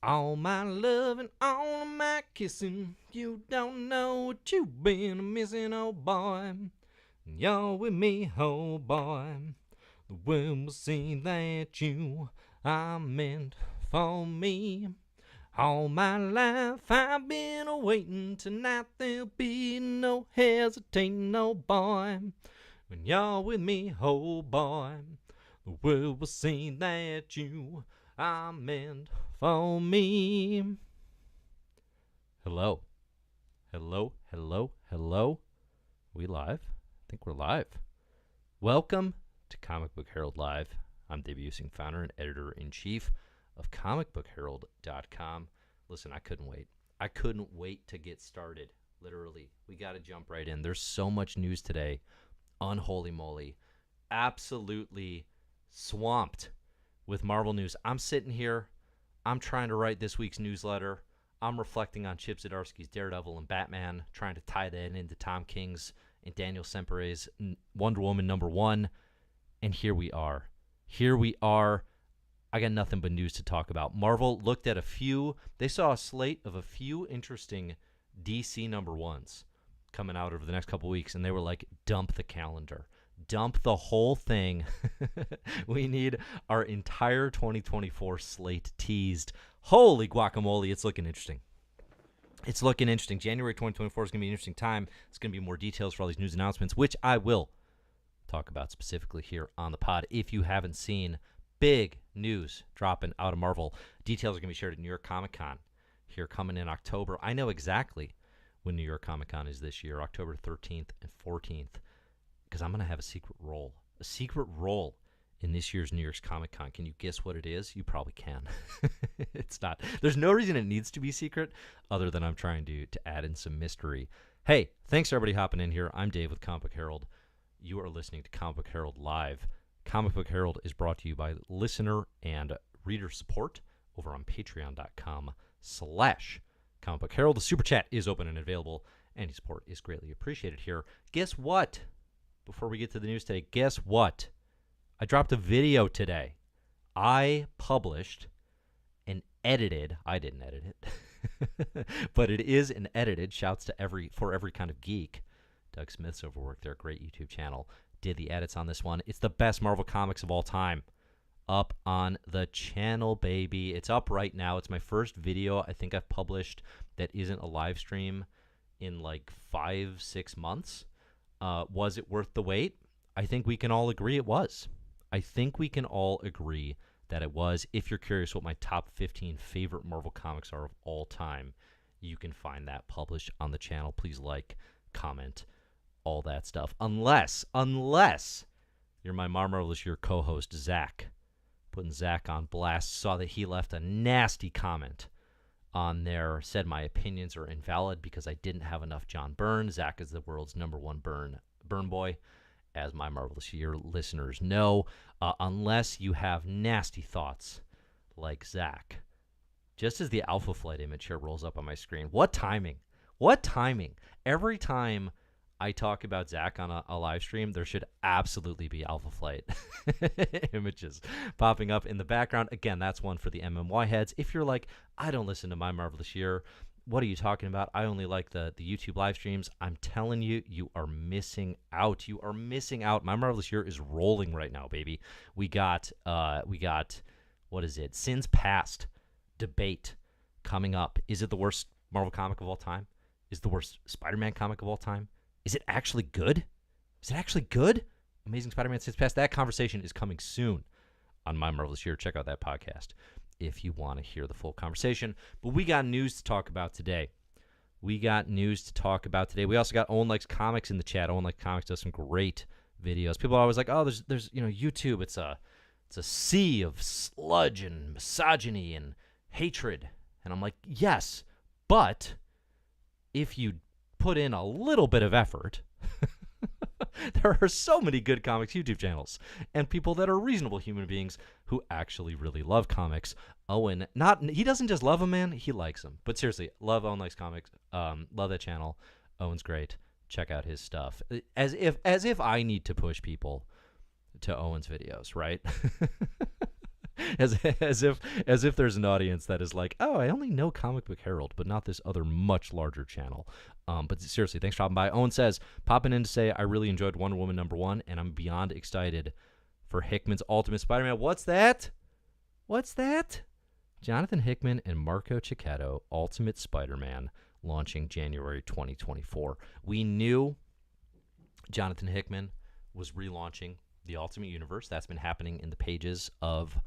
All my loving, all my kissing, you don't know what you've been missing, oh boy. You're with me, oh boy. The world will see that you are meant for me. All my life I've been waiting. Tonight there'll be no hesitating, oh boy. When you're with me, oh boy, the world will see that you are meant for me. Hello. Hello. We live? I think we're live. Welcome to Comic Book Herald Live. I'm Dave Ewing, founder and editor-in-chief of comicbookherald.com. Listen, I couldn't wait. I couldn't wait to get started. Literally, we got to jump right in. There's so much news today. Unholy moly. Absolutely swamped with Marvel news. I'm sitting here. I'm trying to write this week's newsletter. I'm reflecting on Chip Zdarsky's Daredevil and Batman, trying to tie that into Tom King's and Daniel Sempere's Wonder Woman #1. And here we are. I got nothing but news to talk about. Marvel looked at they saw a slate of a few interesting DC #1s coming out over the next couple weeks, and they were like, dump the calendar. Dump the whole thing. We need our entire 2024 slate teased. Holy guacamole, it's looking interesting. January 2024 is going to be an interesting time. It's going to be more details for all these news announcements, which I will talk about specifically here on the pod. If you haven't seen, big news dropping out of Marvel. Details are going to be shared at New York Comic Con here coming in October. I know exactly when New York Comic Con is this year, October 13th and 14th, because I'm going to have a secret role in this year's New York's Comic Con. Can you guess what it is? You probably can. It's not. There's no reason it needs to be secret other than I'm trying to add in some mystery. Hey, thanks for everybody hopping in here. I'm Dave with Comic Book Herald. You are listening to Comic Book Herald Live. Comic Book Herald is brought to you by listener and reader support over on patreon.com/Comic Book Herald. The super chat is open and available. Any support is greatly appreciated here. Guess what? Before we get to the news today, guess what? I dropped a video today. I published an edited, I didn't edit it, but it is an edited, shouts to every kind of geek. Doug Smith's overworked their great YouTube channel, did the edits on this one. It's the best Marvel comics of all time. Up on the channel, baby. It's up right now. It's my first video I think I've published that isn't a live stream in like 5-6 months. Was it worth the wait? I think we can all agree it was. If you're curious what my top 15 favorite Marvel comics are of all time, you can find that published on the channel. Please like, comment, all that stuff. Unless you're my Marvelous Year co-host, Zach. Putting Zach on blast. Saw that he left a nasty comment on there. Said my opinions are invalid because I didn't have enough John Byrne. Zach is the world's #1 Byrne boy, as my Marvelous Year listeners know. Unless you have nasty thoughts like Zach. Just as the Alpha Flight image here rolls up on my screen. What timing? Every time I talk about Zach on a live stream, there should absolutely be Alpha Flight images popping up in the background. Again, that's one for the MMY heads. If you're like, I don't listen to my Marvelous Year, what are you talking about? I only like the YouTube live streams. I'm telling you, you are missing out. My Marvelous Year is rolling right now, baby. We got what is it? Sins Past debate coming up. Is it the worst Marvel comic of all time? Is it the worst Spider-Man comic of all time? Is it actually good? Amazing Spider-Man Sins Past. That conversation is coming soon on My Marvelous Year. Check out that podcast if you want to hear the full conversation. But we got news to talk about today. We also got Owen Likes Comics in the chat. Owen Likes Comics does some great videos. People are always like, oh, there's YouTube. It's a sea of sludge and misogyny and hatred. And I'm like, yes, but if you put in a little bit of effort, there are so many good comics YouTube channels and people that are reasonable human beings who actually really love comics. Owen, he doesn't just love them, man, he likes them. But seriously, love Owen Likes Comics. Love that channel. Owen's great. Check out his stuff. As if I need to push people to Owen's videos, right? as if there's an audience that is like, oh, I only know Comic Book Herald, but not this other much larger channel. But seriously, thanks for dropping by. Owen says, popping in to say I really enjoyed Wonder Woman #1, and I'm beyond excited for Hickman's Ultimate Spider-Man. What's that? Jonathan Hickman and Marco Chechetto, Ultimate Spider-Man, launching January 2024. We knew Jonathan Hickman was relaunching the Ultimate Universe. That's been happening in the pages of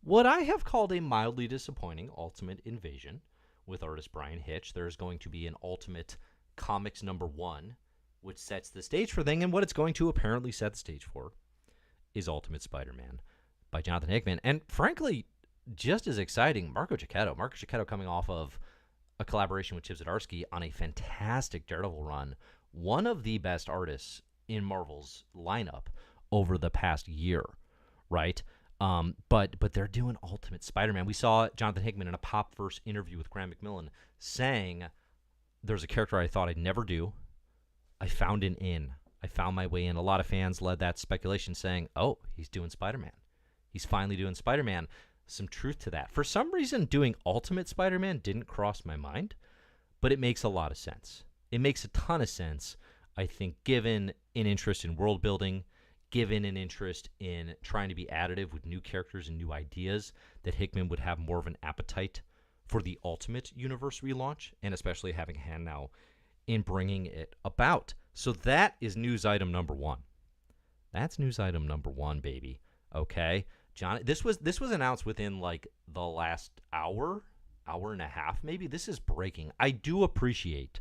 what I have called a mildly disappointing Ultimate Invasion with artist Brian Hitch. There's going to be an Ultimate Comics #1, which sets the stage for thing, and what it's going to apparently set the stage for is Ultimate Spider-Man by Jonathan Hickman. And frankly, just as exciting, Marco Chechetto coming off of a collaboration with Chip Zdarsky on a fantastic Daredevil run, one of the best artists in Marvel's lineup over the past year, right? But they're doing Ultimate Spider-Man. We saw Jonathan Hickman in a Popverse interview with Graham McMillan saying, there's a character I thought I'd never do. I found an in. I found my way in. A lot of fans led that speculation saying, oh, he's doing Spider-Man. He's finally doing Spider-Man. Some truth to that. For some reason, doing Ultimate Spider-Man didn't cross my mind, but it makes a lot of sense. It makes a ton of sense, I think, given an interest in world building, given an interest in trying to be additive with new characters and new ideas, that Hickman would have more of an appetite for the Ultimate Universe relaunch, and especially having a hand now in bringing it about. So that is news item #1. That's news item #1, baby. Okay, John. This was announced within like the last hour and a half, maybe. This is breaking. I do appreciate,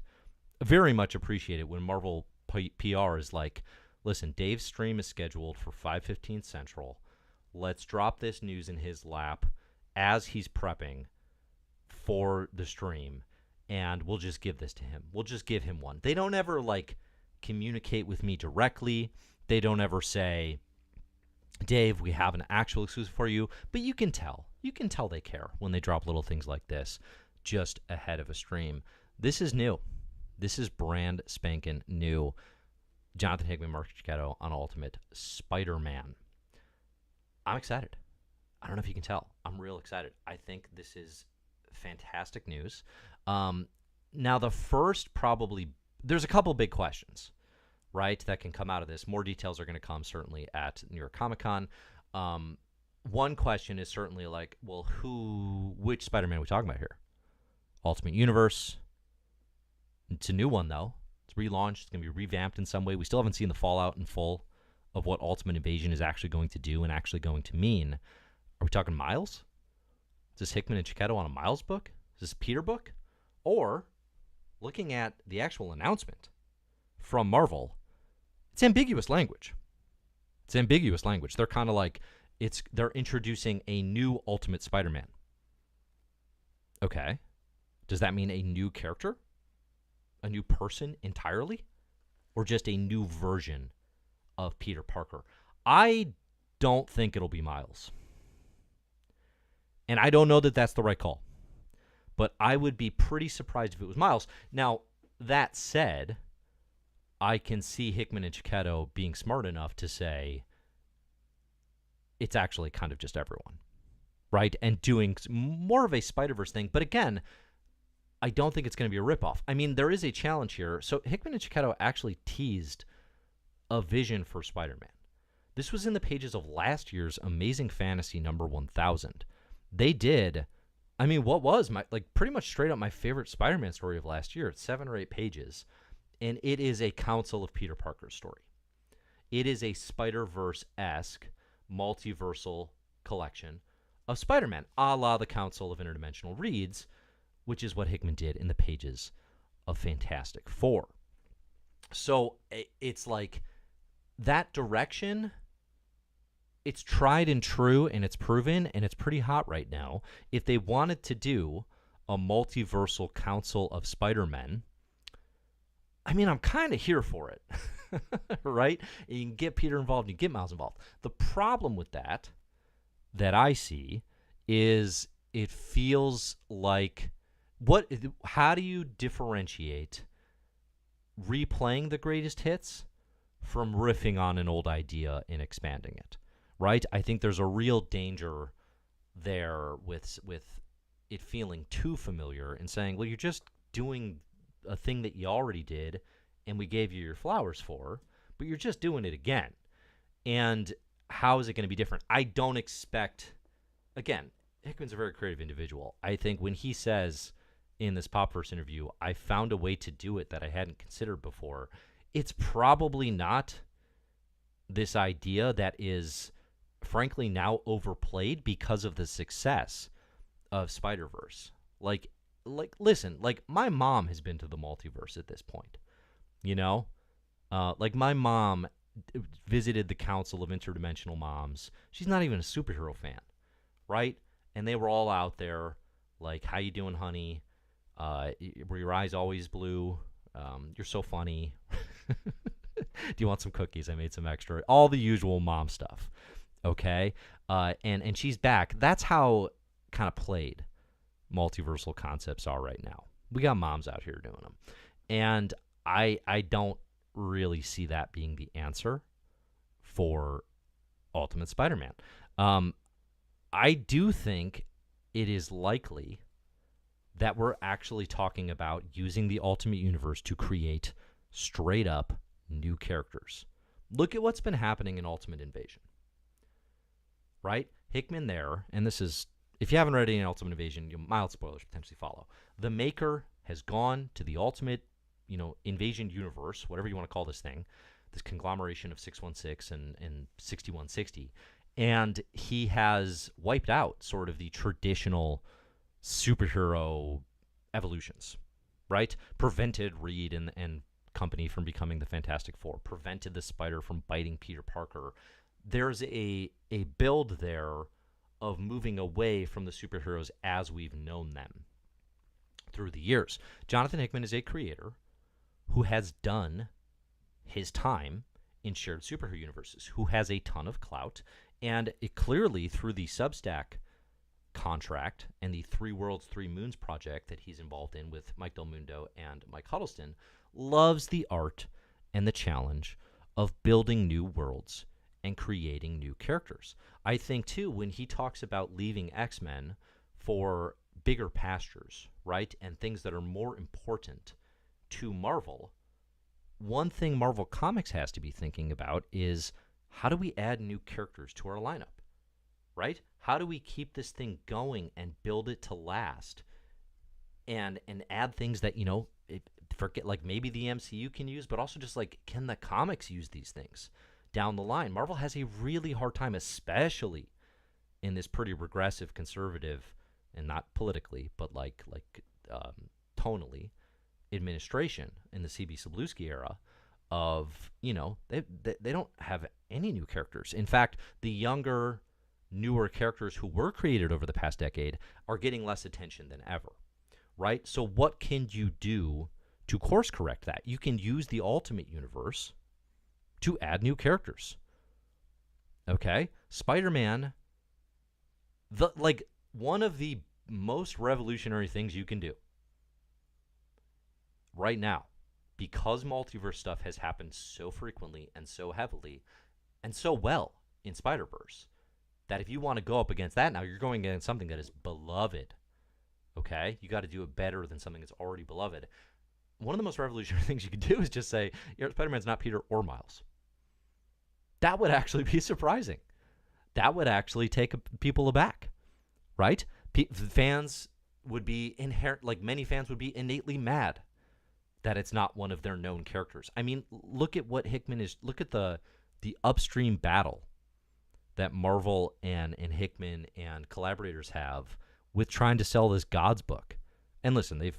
very much appreciate it when Marvel PR is like, listen, Dave's stream is scheduled for 5:15 Central. Let's drop this news in his lap as he's prepping for the stream, and we'll just give this to him. We'll just give him one. They don't ever like communicate with me directly. They don't ever say, Dave, we have an actual exclusive for you, but you can tell they care when they drop little things like this just ahead of a stream. This is new. This is brand spanking new. Jonathan Hickman, Marco Chechetto on Ultimate Spider-Man. I'm excited. I don't know if you can tell. I'm real excited. I think this is fantastic news. Now, the first there's a couple big questions, right, that can come out of this. More details are going to come certainly at New York Comic Con. One question is certainly like, well, which Spider-Man are we talking about here? Ultimate Universe. It's a new one, though. It's relaunched. It's going to be revamped in some way. We still haven't seen the fallout in full of what Ultimate Invasion is actually going to do and actually going to mean. Are we talking Miles? Is this Hickman and Chechetto on a Miles book? Is this a Peter book? Or, looking at the actual announcement from Marvel, it's ambiguous language. They're kind of like, they're introducing a new Ultimate Spider-Man. Okay. Does that mean a new character? A new person entirely? Or just a new version of Peter Parker? I don't think it'll be Miles. And I don't know that that's the right call. But I would be pretty surprised if it was Miles. Now, that said, I can see Hickman and Chechetto being smart enough to say it's actually kind of just everyone, right? And doing more of a Spider-Verse thing. But again, I don't think it's going to be a ripoff. I mean, there is a challenge here. So Hickman and Chechetto actually teased a vision for Spider-Man. This was in the pages of last year's Amazing Fantasy number 1000. They did, I mean, what was pretty much straight up my favorite Spider-Man story of last year. It's 7 or 8 pages. And it is a Council of Peter Parker's story. It is a Spider-Verse-esque multiversal collection of Spider-Man, a la the Council of Interdimensional Reads, which is what Hickman did in the pages of Fantastic Four. So it's like that direction, it's tried and true, and it's proven, and it's pretty hot right now. If they wanted to do a multiversal Council of Spider-Men, I mean, I'm kind of here for it, right? You can get Peter involved, you get Miles involved. The problem with that I see is it feels like, how do you differentiate replaying the greatest hits from riffing on an old idea and expanding it, right? I think there's a real danger there with it feeling too familiar and saying, well, you're just doing a thing that you already did and we gave you your flowers for, but you're just doing it again. And how is it going to be different? I don't expect, again, Hickman's a very creative individual. I think when he says in this Popverse interview, I found a way to do it that I hadn't considered before, it's probably not this idea that is, frankly, now overplayed because of the success of Spider-Verse. Like, listen, like, my mom has been to the multiverse at this point, you know? Like, my mom visited the Council of Interdimensional Moms. She's not even a superhero fan, right? And they were all out there, like, how you doing, honey? Were your eyes always blue? You're so funny. Do you want some cookies? I made some extra. All the usual mom stuff, okay? And she's back. That's how kind of played multiversal concepts are right now. We got moms out here doing them. And I don't really see that being the answer for Ultimate Spider-Man. I do think it is likely that we're actually talking about using the Ultimate Universe to create straight up new characters. Look at what's been happening in Ultimate Invasion, right? Hickman there, and this is, if you haven't read any Ultimate Invasion, mild spoilers potentially follow. The Maker has gone to the Ultimate, Invasion universe, whatever you want to call this thing, this conglomeration of 616 and 6160, and he has wiped out sort of the traditional superhero evolutions, right? Prevented Reed and company from becoming the Fantastic Four, prevented the Spider from biting Peter Parker. There's a build there of moving away from the superheroes as we've known them through the years. Jonathan Hickman is a creator who has done his time in shared superhero universes, who has a ton of clout, and it clearly through the Substack contract and the 3 Worlds, 3 Moons project that he's involved in with Mike Del Mundo and Mike Huddleston, loves the art and the challenge of building new worlds and creating new characters. I think, too, when he talks about leaving X-Men for bigger pastures, right, and things that are more important to Marvel, one thing Marvel Comics has to be thinking about is, how do we add new characters to our lineup, right? How do we keep this thing going and build it to last and add things that, forget, like maybe the MCU can use, but also just like, can the comics use these things down the line? Marvel has a really hard time, especially in this pretty regressive, conservative, and not politically, but like tonally, administration in the CB Cebulski era of, they don't have any new characters. In fact, the younger, newer characters who were created over the past decade are getting less attention than ever, right? So what can you do to course correct that? You can use the Ultimate Universe to add new characters. Okay? Spider-Man, one of the most revolutionary things you can do right now, because multiverse stuff has happened so frequently and so heavily and so well in Spider-Verse, that if you want to go up against that now, you're going against something that is beloved. Okay? You got to do it better than something that's already beloved. One of the most revolutionary things you could do is just say, Spider-Man's not Peter or Miles. That would actually be surprising. That would actually take people aback, right? Fans would be many fans would be innately mad that it's not one of their known characters. I mean, look at what Hickman is. Look at the upstream battle that Marvel and Hickman and collaborators have with trying to sell this God's book. And listen, they've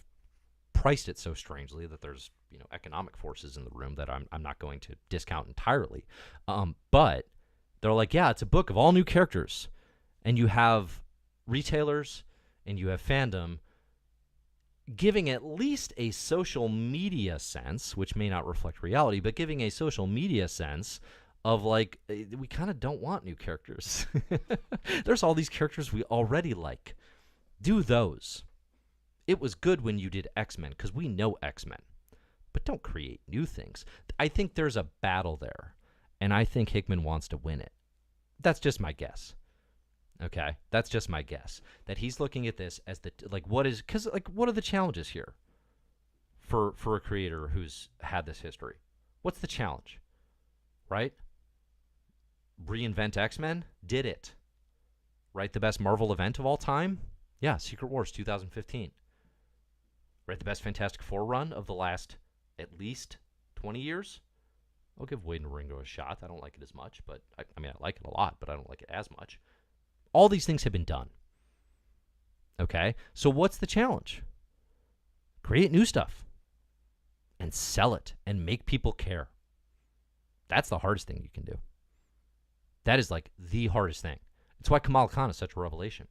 priced it so strangely that there's economic forces in the room that I'm not going to discount entirely. But they're like, yeah, it's a book of all new characters, and you have retailers and you have fandom giving at least a social media sense, which may not reflect reality, but giving a social media sense of like, we kind of don't want new characters. There's all these characters we already like. Do those. It was good when you did X-Men because we know X-Men, but don't create new things. I think there's a battle there, and I think Hickman wants to win it. That's just my guess. Okay, that's just my guess. That he's looking at this as what are the challenges here for a creator who's had this history? What's the challenge, right? Reinvent X-Men? Did it. Write the best Marvel event of all time? Yeah, Secret Wars 2015. Write the best Fantastic Four run of the last at least 20 years? I'll give Wade and Ringo a shot. I don't like it as much, but I like it a lot, but I don't like it as much. All these things have been done. Okay? So what's the challenge? Create new stuff and sell it and make people care. That's the hardest thing you can do. That is like the hardest thing. It's why Kamala Khan is such a revelation.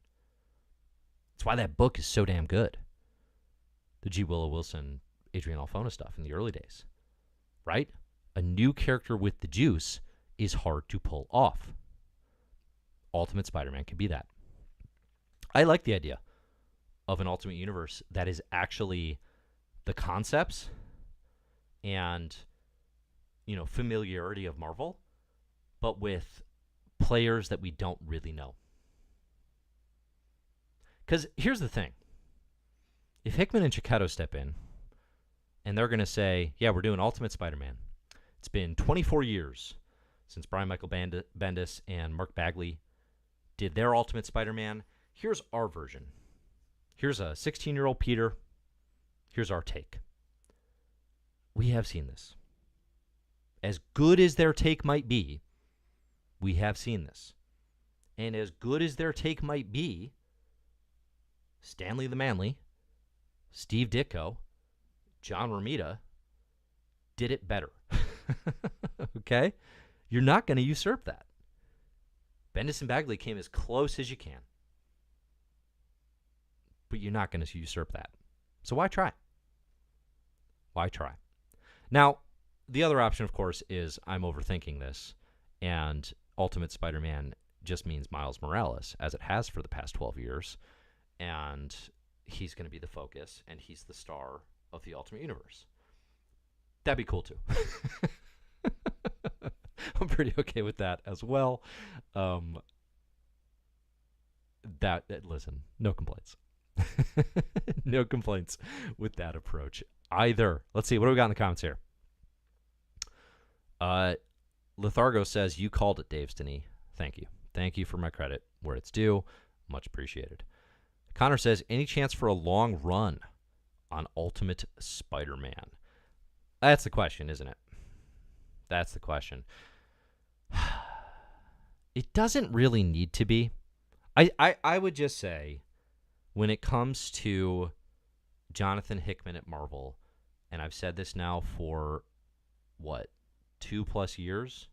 It's why that book is so damn good. The G. Willow Wilson, Adrian Alphona stuff in the early days. Right? A new character with the juice is hard to pull off. Ultimate Spider-Man can be that. I like the idea of an Ultimate Universe that is actually the concepts and, familiarity of Marvel, but with players that we don't really know. Because here's the thing. If Hickman and Chechetto step in and they're going to say, yeah, we're doing Ultimate Spider-Man. It's been 24 years since Brian Michael Bendis and Mark Bagley did their Ultimate Spider-Man. Here's our version. Here's a 16-year-old Peter. Here's our take. We have seen this. As good as their take might be, we have seen this. And as good as their take might be, Stanley the Manly, Steve Ditko, John Romita did it better. Okay? You're not going to usurp that. Bendis and Bagley came as close as you can. But you're not going to usurp that. So why try? Why try? Now, the other option, of course, is I'm overthinking this, and Ultimate Spider-Man just means Miles Morales, as it has for the past 12 years, and he's going to be the focus, and he's the star of the Ultimate Universe. That'd be cool, too. I'm pretty okay with that as well. Listen, no complaints. No complaints with that approach either. Let's see, what do we got in the comments here? Lethargo says, you called it, Dave Stinney. Thank you. Thank you for my credit where it's due. Much appreciated. Connor says, any chance for a long run on Ultimate Spider-Man? That's the question, isn't it? That's the question. It doesn't really need to be. I would just say, when it comes to Jonathan Hickman at Marvel, and I've said this now for, 2+ years?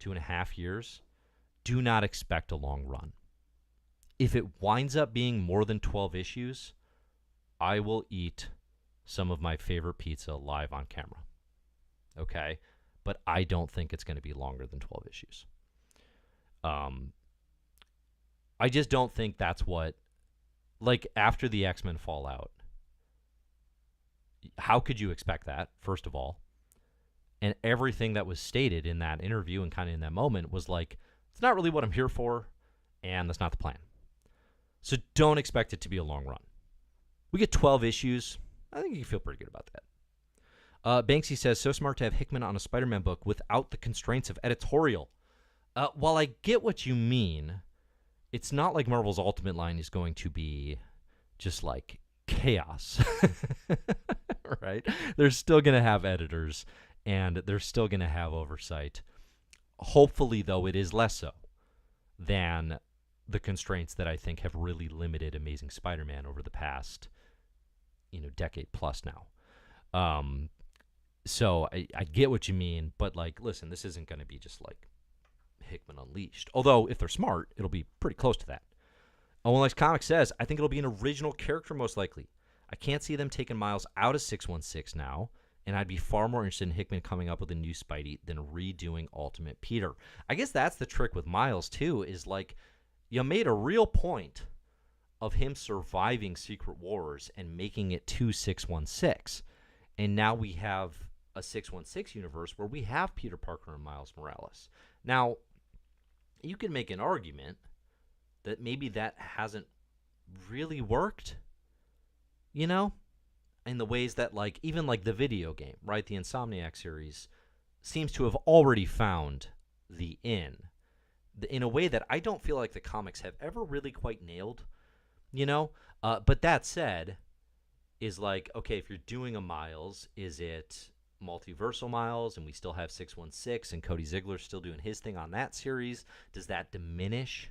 2.5 years? Do not expect a long run. If it winds up being more than 12 issues, I will eat some of my favorite pizza live on camera. Okay? But I don't think it's going to be longer than 12 issues. I just don't think that's what, after the X-Men fallout, how could you expect that, first of all? And everything that was stated in that interview and kind of in that moment was it's not really what I'm here for, and that's not the plan. So don't expect it to be a long run. We get 12 issues. I think you can feel pretty good about that. Banksy says, so smart to have Hickman on a Spider-Man book without the constraints of editorial. While I get what you mean, it's not like Marvel's Ultimate line is going to be just chaos. Right? They're still going to have editors, and they're still going to have oversight. Hopefully, though, it is less so than the constraints that I think have really limited Amazing Spider-Man over the past, decade plus now. So I get what you mean, but listen, this isn't going to be just Hickman Unleashed. Although, if they're smart, it'll be pretty close to that. Like Comics says, I think it'll be an original character most likely. I can't see them taking Miles out of 616 now, and I'd be far more interested in Hickman coming up with a new Spidey than redoing Ultimate Peter. I guess that's the trick with Miles, too, is you made a real point of him surviving Secret Wars and making it to 616. And now we have a 616 universe where we have Peter Parker and Miles Morales. Now, you can make an argument that maybe that hasn't really worked, you know, in the ways that, like, even like the video game, right? The Insomniac series seems to have already found the in a way that I don't feel like the comics have ever really quite nailed, you know? But that said, is like, okay, if you're doing a Miles, is it multiversal Miles and we still have 616 and Cody Ziegler's still doing his thing on that series? Does that diminish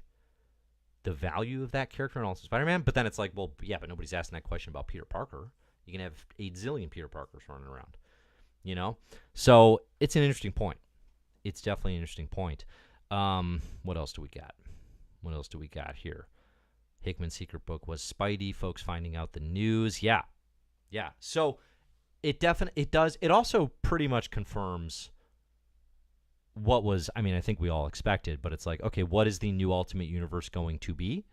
the value of that character in Ultimate Spider-Man? But then it's like, well, yeah, but nobody's asking that question about Peter Parker. You can have 8 zillion Peter Parkers running around, you know? So it's an interesting point. It's definitely an interesting point. What else do we got? What else do we got here? Hickman's secret book was Spidey. Folks finding out the news. Yeah. So it does. It also pretty much confirms what was, I mean, I think we all expected, but it's like, okay, what is the new Ultimate Universe going to be?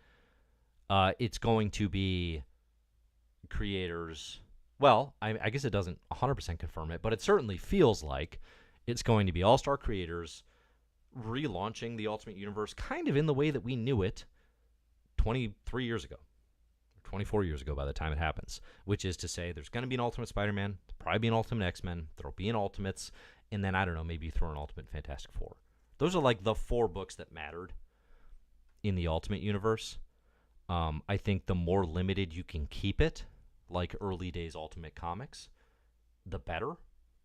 It's going to be creators. Well, I guess it doesn't 100% confirm it, but it certainly feels like it's going to be all-star creators relaunching the Ultimate Universe kind of in the way that we knew it 23 years ago, 24 years ago by the time it happens, which is to say there's going to be an Ultimate Spider-Man, probably be an Ultimate X-Men, there'll be an Ultimates, and then, I don't know, maybe throw an Ultimate Fantastic Four. Those are like the 4 books that mattered in the Ultimate Universe. I think the more limited you can keep it, like early days Ultimate Comics, the better.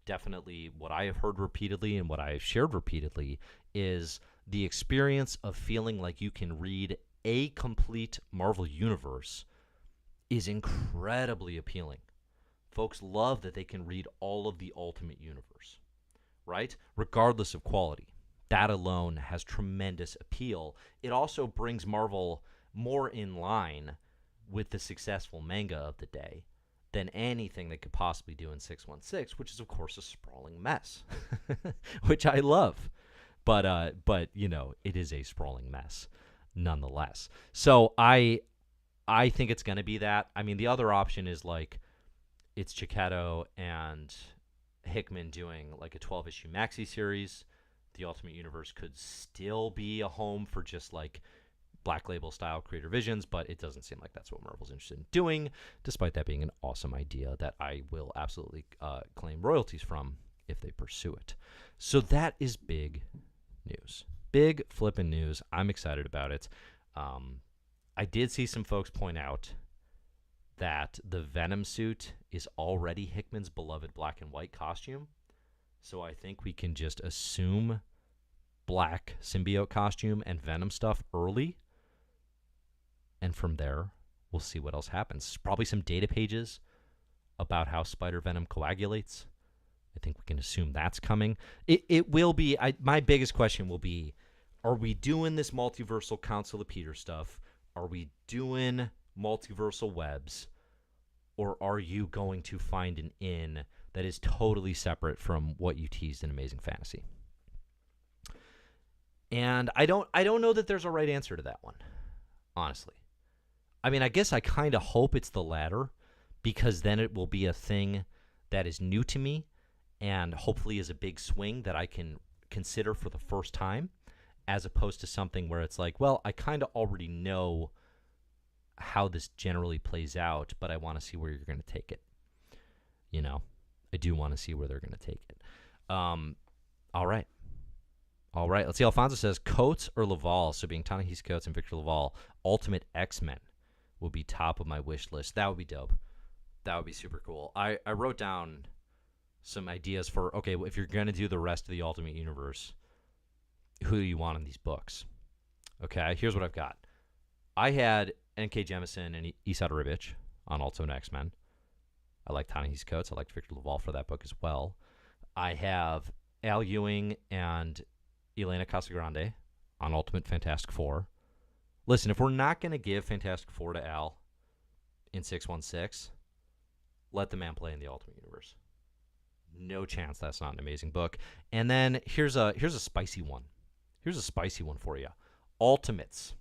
Definitely what I have heard repeatedly and what I have shared repeatedly is the experience of feeling like you can read a complete Marvel Universe is incredibly appealing. Folks love that they can read all of the Ultimate Universe, right? Regardless of quality. That alone has tremendous appeal. It also brings Marvel more in line with the successful manga of the day than anything they could possibly do in 616, which is, of course, a sprawling mess, which I love. But you know, it is a sprawling mess nonetheless. So I think it's going to be that. I mean, the other option is like it's Chechetto and Hickman doing like a 12-issue maxi series. The Ultimate Universe could still be a home for just like Black Label style creator visions, but it doesn't seem like that's what Marvel's interested in doing, despite that being an awesome idea that I will absolutely claim royalties from if they pursue it. So that is big news. Big flippin' news. I'm excited about it. I did see some folks point out that the Venom suit is already Hickman's beloved black and white costume. So I think we can just assume black symbiote costume and Venom stuff early. And from there, we'll see what else happens. Probably some data pages about how Spider-Venom coagulates. I think we can assume that's coming. It will be, my biggest question will be, are we doing this multiversal Council of Peter stuff? Are we doing multiversal webs? Or are you going to find an in that is totally separate from what you teased in Amazing Fantasy? And I don't know that there's a right answer to that one, honestly. I mean, I guess I kind of hope it's the latter, because then it will be a thing that is new to me and hopefully is a big swing that I can consider for the first time, as opposed to something where it's like, well, I kind of already know how this generally plays out, but I want to see where you're going to take it. You know, I do want to see where they're going to take it. All right. Let's see. Alfonso says Coates or Laval. So being Ta-Nehisi Coates and Victor Laval, Ultimate X-Men will be top of my wish list. That would be dope. That would be super cool. I wrote down some ideas for, okay, if you're going to do the rest of the Ultimate Universe, who do you want in these books? Okay, here's what I've got. I had N.K. Jemisin and Esad Ribic on Ultimate X-Men. I like Ta-Nehisi Coates. I like Victor Laval for that book as well. I have Al Ewing and Elena Casagrande on Ultimate Fantastic Four. Listen, if we're not going to give Fantastic Four to Al in 616, let the man play in the Ultimate Universe. No chance that's not an amazing book. And then here's a spicy one. Here's a spicy one for you. Ultimates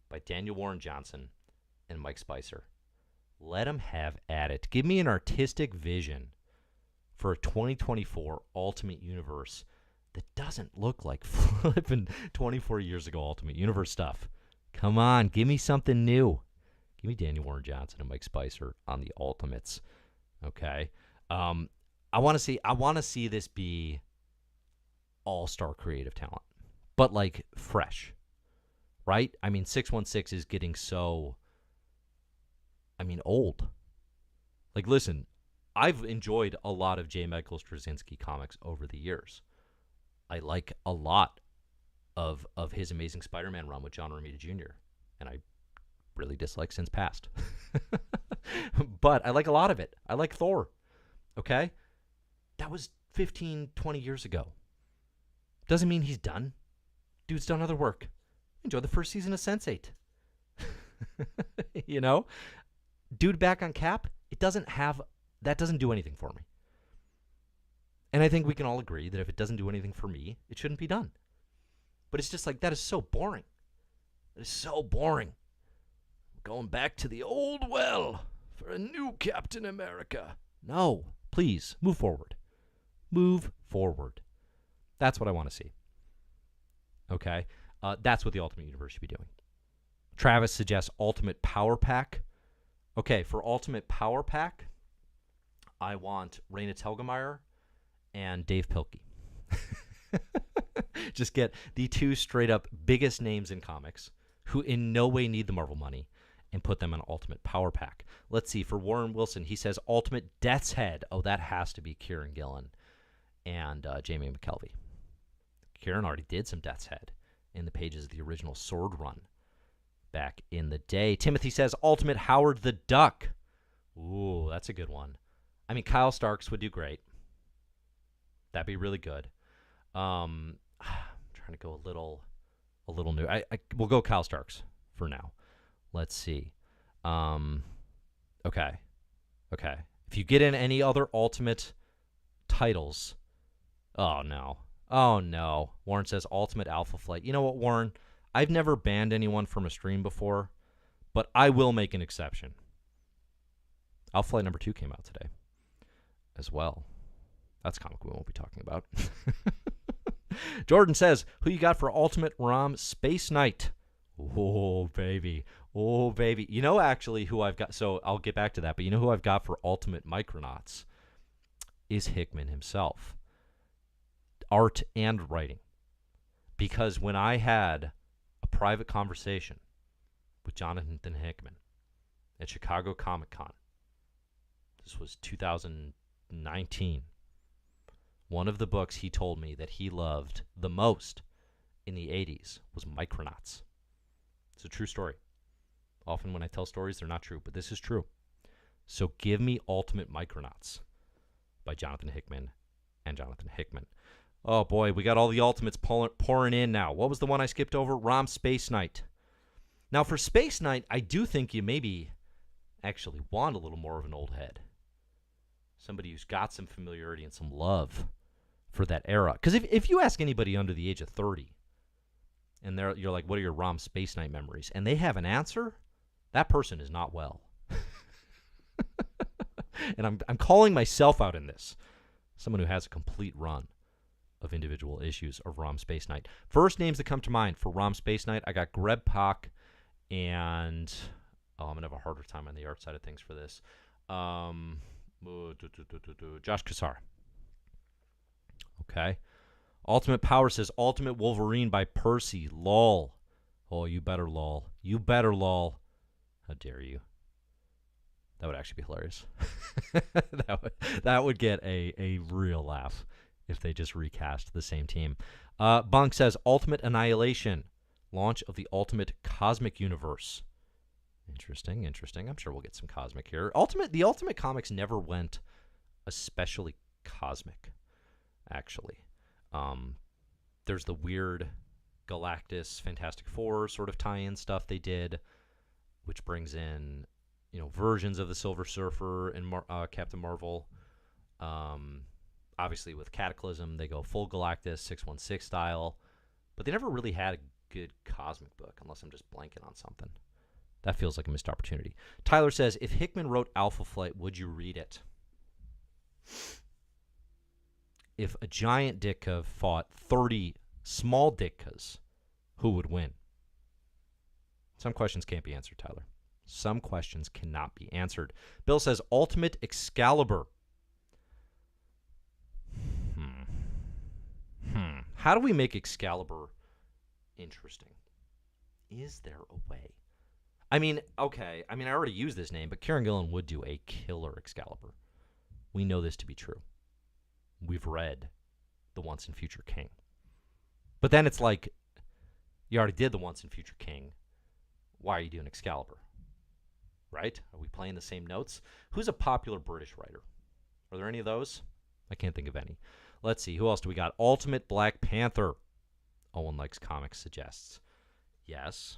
by Daniel Warren Johnson and Mike Spicer. Let them have at it. Give me an artistic vision for a 2024 Ultimate Universe that doesn't look like flipping 24 years ago Ultimate Universe stuff. Come on, give me something new. Give me Daniel Warren Johnson and Mike Spicer on the Ultimates. Okay. I want to see this be all-star creative talent, but like fresh, right? I mean, 616 is getting so, old. Like, listen, I've enjoyed a lot of J. Michael Straczynski comics over the years. I like a lot of his Amazing Spider-Man run with John Romita Jr., and I really dislike Since Past. But I like a lot of it. I like Thor, okay? That was 15, 20 years ago. Doesn't mean he's done. Dude's done other work. Enjoy the first season of Sense8. You know? Dude back on Cap, that doesn't do anything for me. And I think we can all agree that if it doesn't do anything for me, it shouldn't be done. But it's just like, that is so boring. It is so boring. Going back to the old well for a new Captain America. No, please, move forward. Move forward. That's what I want to see. Okay? That's what the Ultimate Universe should be doing. Travis suggests Ultimate Power Pack. Okay, for Ultimate Power Pack, I want Raina Telgemeier and Dave Pilkey. Just get the two straight-up biggest names in comics who in no way need the Marvel money and put them in Ultimate Power Pack. Let's see. For Warren Wilson, he says Ultimate Death's Head. Oh, that has to be Kieron Gillen and Jamie McKelvey. Kieron already did some Death's Head in the pages of the original Sword Run back in the day. Timothy says Ultimate Howard the Duck. Ooh, that's a good one. I mean, Kyle Starks would do great. That'd be really good. I'm trying to go a little new. We'll go Kyle Starks for now. Let's see. Okay. If you get in any other Ultimate titles, oh no. Warren says Ultimate Alpha Flight. You know what, Warren? I've never banned anyone from a stream before, but I will make an exception. Alpha Flight number 2 came out today as well. That's a comic we won't be talking about. Jordan says, who you got for Ultimate ROM Space Knight? Oh, baby. You know, actually, who I've got, so I'll get back to that, but you know who I've got for Ultimate Micronauts is Hickman himself. Art and writing. Because when I had a private conversation with Jonathan Hickman at Chicago Comic Con, this was 2019, one of the books he told me that he loved the most in the 80s was Micronauts. It's a true story. Often when I tell stories, they're not true, but this is true. So give me Ultimate Micronauts by Jonathan Hickman and Jonathan Hickman. Oh, boy, we got all the Ultimates pouring in now. What was the one I skipped over? ROM Space Knight. Now, for Space Knight, I do think you maybe actually want a little more of an old head. Somebody who's got some familiarity and some love for that era. Because if you ask anybody under the age of 30, and you're like, what are your ROM Space Knight memories? And they have an answer, that person is not well. And I'm calling myself out in this. Someone who has a complete run of individual issues of ROM Space Knight. First names that come to mind for ROM Space Knight, I got Greg Pak and... Oh, I'm going to have a harder time on the art side of things for this. Josh Cassar. Okay. Ultimate Power says Ultimate Wolverine by Percy. Lol. Oh, you better lol. You better lol. How dare you? That would actually be hilarious. that would get a real laugh if they just recast the same team. Bunk says Ultimate Annihilation. Launch of the Ultimate Cosmic Universe. Interesting. I'm sure we'll get some cosmic here. The Ultimate Comics never went especially cosmic, actually. There's the weird Galactus, Fantastic Four sort of tie-in stuff they did, which brings in, versions of the Silver Surfer and Captain Marvel. Obviously, with Cataclysm, they go full Galactus, 616 style, but they never really had a good cosmic book, unless I'm just blanking on something. That feels like a missed opportunity. Tyler says, if Hickman wrote Alpha Flight, would you read it? If a giant Ditka fought 30 small Ditkas, who would win? Some questions can't be answered, Tyler. Some questions cannot be answered. Bill says Ultimate Excalibur. How do we make Excalibur interesting? Is there a way? I mean, okay. I already used this name, but Kieron Gillen would do a killer Excalibur. We know this to be true. We've read The Once and Future King. But then it's like, you already did The Once and Future King. Why are you doing Excalibur? Right? Are we playing the same notes? Who's a popular British writer? Are there any of those? I can't think of any. Let's see. Who else do we got? Ultimate Black Panther. Owen Likes Comics suggests. Yes.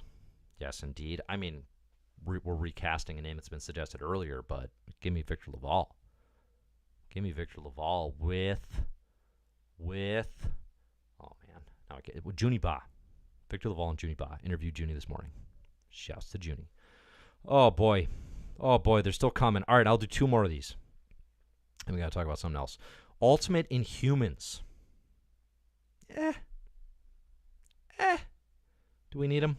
Yes, indeed. I mean, we're recasting a name that's been suggested earlier, but give me Victor LaValle. Give me Victor LaValle with oh man, now I get it. With Junie Ba. Victor LaValle and Junie Ba. Interviewed Junie this morning. Shouts to Junie. Oh boy. Oh boy, they're still coming. All right, I'll do 2 more of these. And we got to talk about something else. Ultimate Inhumans. Do we need them?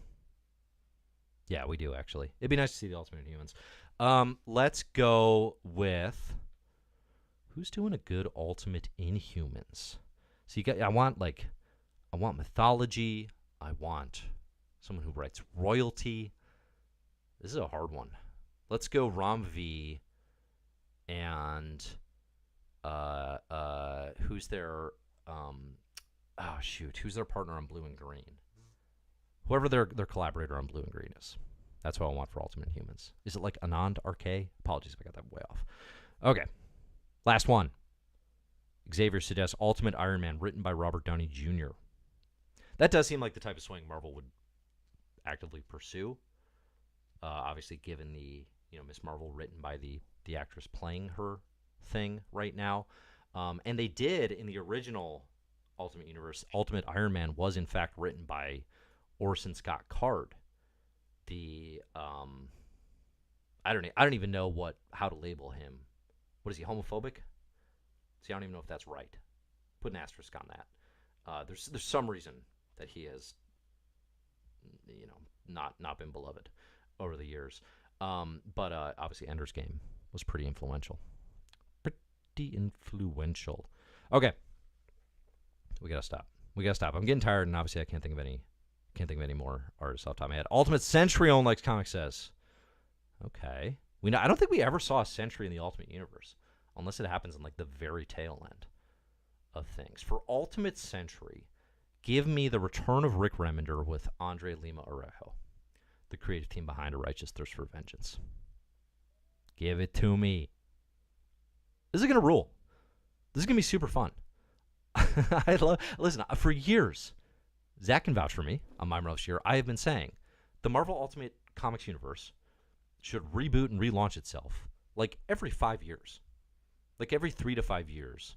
Yeah, we do, actually. It'd be nice to see the Ultimate Inhumans. Let's go with... Who's doing a good Ultimate Inhumans? So I want mythology. I want someone who writes royalty. This is a hard one. Let's go Rom V and who's their who's their partner on Blue and Green? Whoever their collaborator on Blue and Green is. That's what I want for Ultimate Humans. Is it like Anand RK? Apologies if I got that way off. Okay. Last one. Xavier suggests Ultimate Iron Man written by Robert Downey Jr. That does seem like the type of swing Marvel would actively pursue. Obviously, given the Miss Marvel written by the actress playing her thing right now. And they did in the original Ultimate Universe. Ultimate Iron Man was in fact written by Orson Scott Card. The I don't even know how to label him. What is he, homophobic? See, I don't even know if that's right. Put an asterisk on that. There's some reason that he has not been beloved over the years. But obviously Ender's Game was pretty influential. Okay. We gotta stop. I'm getting tired, and obviously I can't think of any more artists off the top of my head. Ultimate Sentry Owen Likes Comics says. Okay. I don't think we ever saw a Sentry in the Ultimate Universe, unless it happens in like the very tail end of things. For Ultimate Sentry, give me the return of Rick Remender with Andre Lima Orejo, the creative team behind A Righteous Thirst for Vengeance. Give it to me. This is going to rule. This is going to be super fun. Listen, for years, Zach can vouch for me on my Marvel year. I have been saying the Marvel Ultimate Comics universe should reboot and relaunch itself like every 5 years. Like every 3 to 5 years.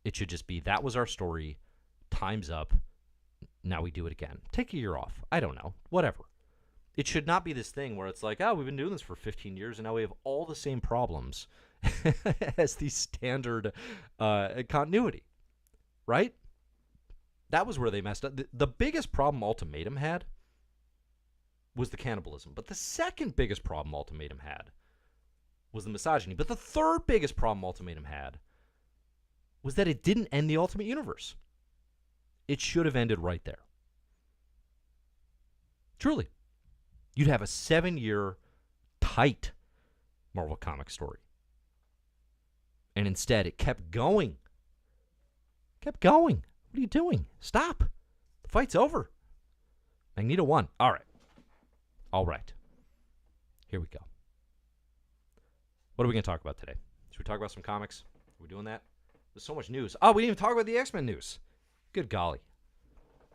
It should just be, that was our story. Time's up. Now we do it again. Take a year off. I don't know. Whatever. It should not be this thing where it's like, we've been doing this for 15 years and now we have all the same problems as the standard continuity. Right? That was where they messed up. The biggest problem Ultimatum had was the cannibalism. But the second biggest problem Ultimatum had was the misogyny. But the third biggest problem Ultimatum had was that it didn't end the Ultimate Universe. It should have ended right there. Truly. You'd have a 7-year, tight Marvel Comics story. And instead, it kept going. Kept going. What are you doing? Stop. The fight's over. Magneto won. All right. Here we go. What are we going to talk about today? Should we talk about some comics? Are we doing that? There's so much news. Oh, we didn't even talk about the X-Men news. Good golly.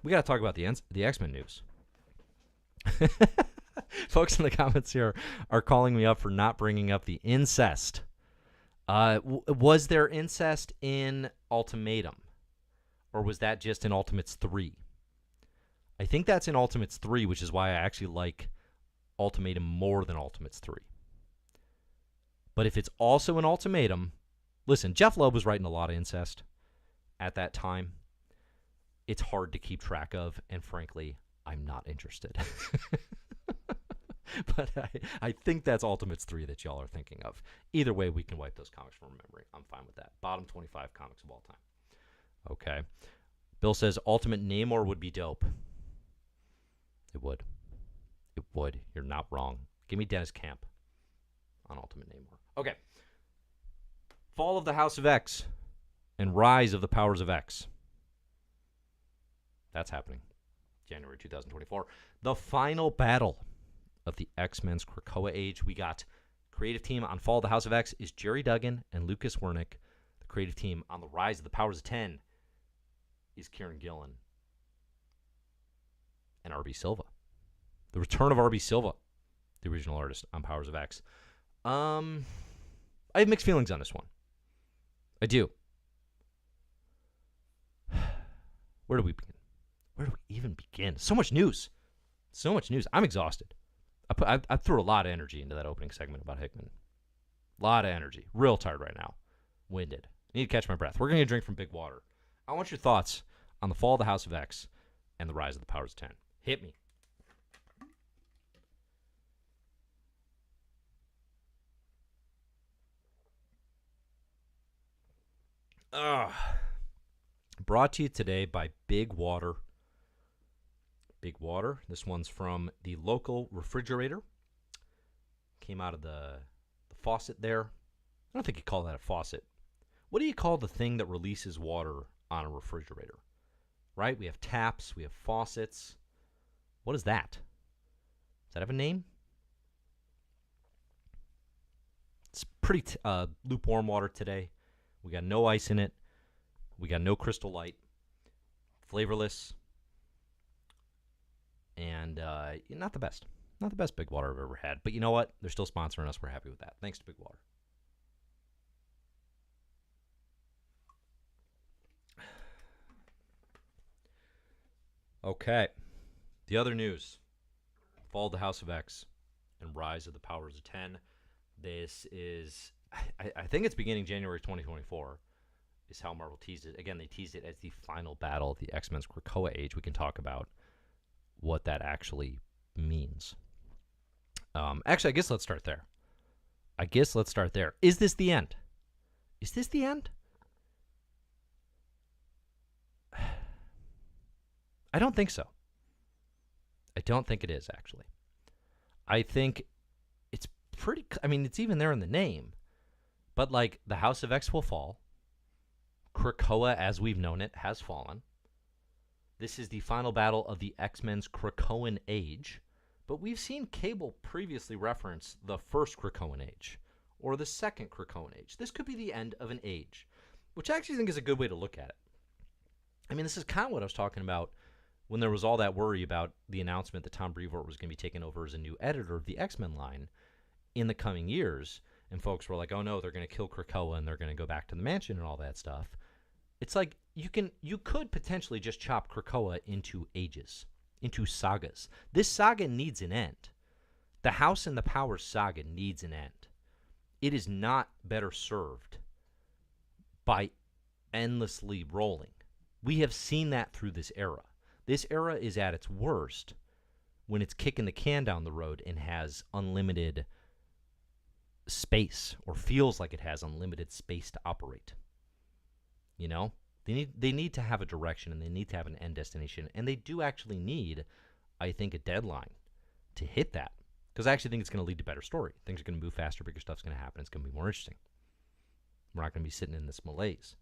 We got to talk about the X-Men news. Folks in the comments here are calling me up for not bringing up the incest. Was there incest in Ultimatum? Or was that just in Ultimates 3? I think that's in Ultimates 3, which is why I actually like Ultimatum more than Ultimates 3. But if it's also in Ultimatum, listen, Jeff Loeb was writing a lot of incest at that time. It's hard to keep track of, and frankly, I'm not interested. But I think that's Ultimates 3 that y'all are thinking of. Either way, we can wipe those comics from memory. I'm fine with that. Bottom 25 comics of all time. Okay. Bill says Ultimate Namor would be dope. It would. It would. You're not wrong. Give me Dennis Camp on Ultimate Namor. Okay. Fall of the House of X and Rise of the Powers of X. That's happening. January 2024. The final battle of the X-Men's Krakoa Age. We got creative team on Fall of the House of X is Gerry Duggan and Lucas Werneck. The creative team on the Rise of the Powers of 10 is Kieron Gillen and R.B. Silva. The return of R.B. Silva, the original artist on Powers of X. I have mixed feelings on this one. I do. Where do we begin? Where do we even begin? So much news. So much news. I'm exhausted. I threw a lot of energy into that opening segment about Hickman. A lot of energy. Real tired right now. Winded. Need to catch my breath. We're going to drink from Big Water. I want your thoughts on the Fall of the House of X and the Rise of the Powers of 10. Hit me. Brought to you today by Big Water. Big Water. This one's from the local refrigerator. Came out of the faucet there. I don't think you call that a faucet. What do you call the thing that releases water on a refrigerator? Right? We have taps. We have faucets. What is that? Does that have a name? It's pretty lukewarm water today. We got no ice in it. We got no Crystal Light. Flavorless. And not the best. Not the best Big Water I've ever had. But you know what? They're still sponsoring us. We're happy with that. Thanks to Big Water. Okay. The other news. Fall of the House of X and Rise of the Powers of 10. This is, I think it's beginning January 2024 is how Marvel teased it. Again, they teased it as the final battle of the X-Men's Krakoa Age. We can talk about what that actually means. Actually, I guess let's start there. Is this the end? Is this the end? I don't think so. I don't think it is, actually. I think it's pretty... I mean, it's even there in the name. But, like, the House of X will fall. Krakoa, as we've known it, has fallen. This is the final battle of the X-Men's Krakoan Age. But we've seen Cable previously reference the first Krakoan Age. Or the second Krakoan Age. This could be the end of an age. Which I actually think is a good way to look at it. I mean, this is kind of what I was talking about when there was all that worry about the announcement that Tom Brevoort was going to be taken over as a new editor of the X-Men line in the coming years, and folks were like, oh no, they're going to kill Krakoa and they're going to go back to the mansion and all that stuff. It's like you could potentially just chop Krakoa into ages, into sagas. This saga needs an end. The House and the Powers saga needs an end. It is not better served by endlessly rolling. We have seen that through this era. This era is at its worst when it's kicking the can down the road and has unlimited space, or feels like it has unlimited space to operate. You know? They need to have a direction, and they need to have an end destination, and they do actually need, I think, a deadline to hit that. Because I actually think it's going to lead to better story. Things are going to move faster, bigger stuff's going to happen, it's going to be more interesting. We're not going to be sitting in this malaise.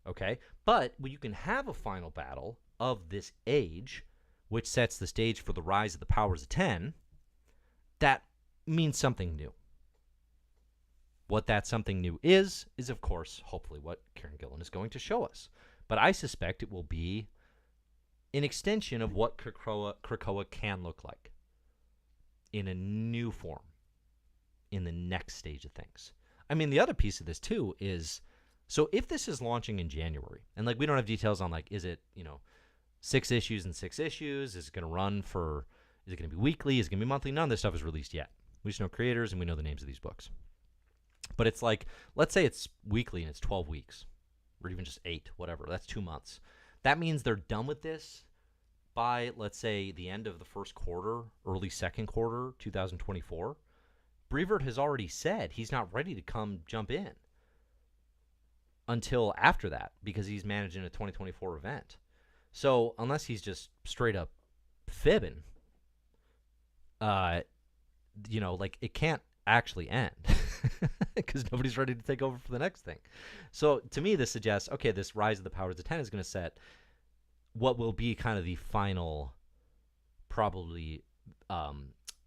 Okay? But when you can have a final battle of this age, which sets the stage for the Rise of the Powers of 10, that means something new. What that something new is of course, hopefully what Kieron Gillen is going to show us. But I suspect it will be an extension of what Krakoa can look like in a new form in the next stage of things. I mean, the other piece of this, too, is... So if this is launching in January, and, like, we don't have details on, like, is it, 6 issues and 6 issues? Is it going to run for... Is it going to be weekly? Is it going to be monthly? None of this stuff is released yet. We just know creators, and we know the names of these books. But it's like, let's say it's weekly and it's 12 weeks, or even just 8, whatever. That's 2 months. That means they're done with this by, let's say, the end of the first quarter, early second quarter, 2024, Brevoort has already said he's not ready to come jump in until after that because he's managing a 2024 event. So unless he's just straight up fibbing, it can't actually end because nobody's ready to take over for the next thing. So to me, this suggests, okay, this Rise of the Powers of 10 is going to set what will be kind of the final, probably,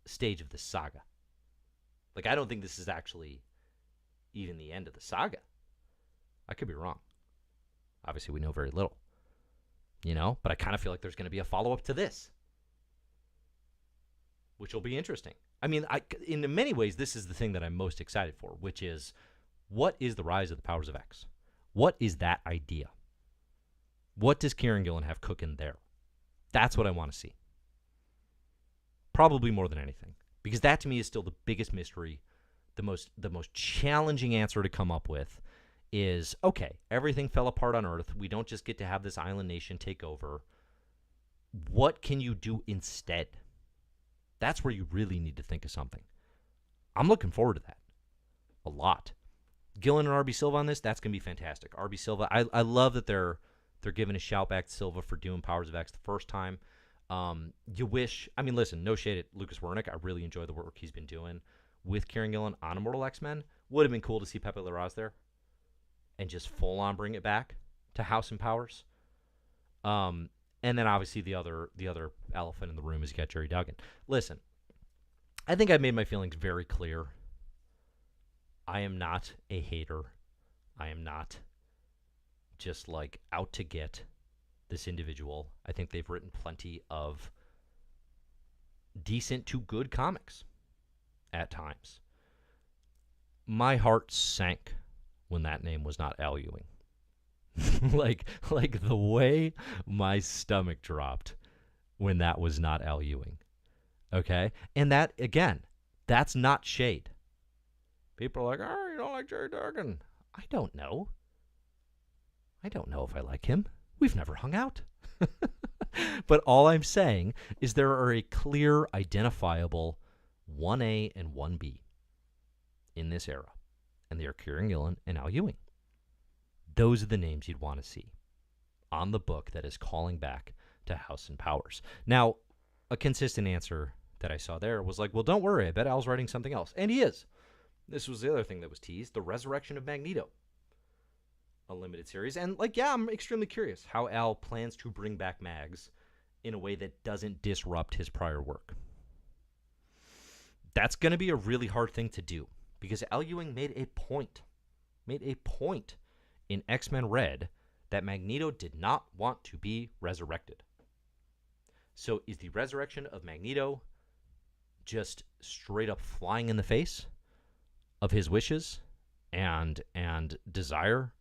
stage of the saga. Like, I don't think this is actually even the end of the saga. I could be wrong. Obviously, we know very little. But I kind of feel like there's going to be a follow-up to this, which will be interesting. I mean, in many ways, this is the thing that I'm most excited for, which is, what is the Rise of the Powers of X? What is that idea? What does Kieron Gillen have cooking there? That's what I want to see. Probably more than anything. Because that, to me, is still the biggest mystery, the most challenging answer to come up with is, okay, everything fell apart on Earth. We don't just get to have this island nation take over. What can you do instead? That's where you really need to think of something. I'm looking forward to that a lot. Gillen and RB Silva on this, that's going to be fantastic. RB Silva, I love that they're giving a shout back to Silva for doing Powers of X the first time. Listen, no shade at Lucas Werneck. I really enjoy the work he's been doing with Kieron Gillen on Immortal X-Men. Would have been cool to see Pepe Larraz there and just full on bring it back to House and Powers. And then obviously the other elephant in the room is you got Gerry Duggan. Listen, I think I made my feelings very clear. I am not a hater. I am not just like out to get this individual. I think they've written plenty of decent to good comics at times. My heart sank when that name was not Al Ewing. like the way my stomach dropped when that was not Al Ewing. Okay? And that, again, that's not shade. People are like, oh, you don't like Gerry Duggan. I don't know. I don't know if I like him. We've never hung out. But all I'm saying is there are a clear, identifiable 1A and 1B in this era. And they are Kieron Gillen and Al Ewing. Those are the names you'd want to see on the book that is calling back to House and Powers. Now, a consistent answer that I saw there was like, well, don't worry. I bet Al's writing something else. And he is. This was the other thing that was teased, the resurrection of Magneto. A limited series. And, I'm extremely curious how Al plans to bring back Mags in a way that doesn't disrupt his prior work. That's going to be a really hard thing to do because Al Ewing made a point in X-Men Red that Magneto did not want to be resurrected. So is the resurrection of Magneto just straight up flying in the face of his wishes and desire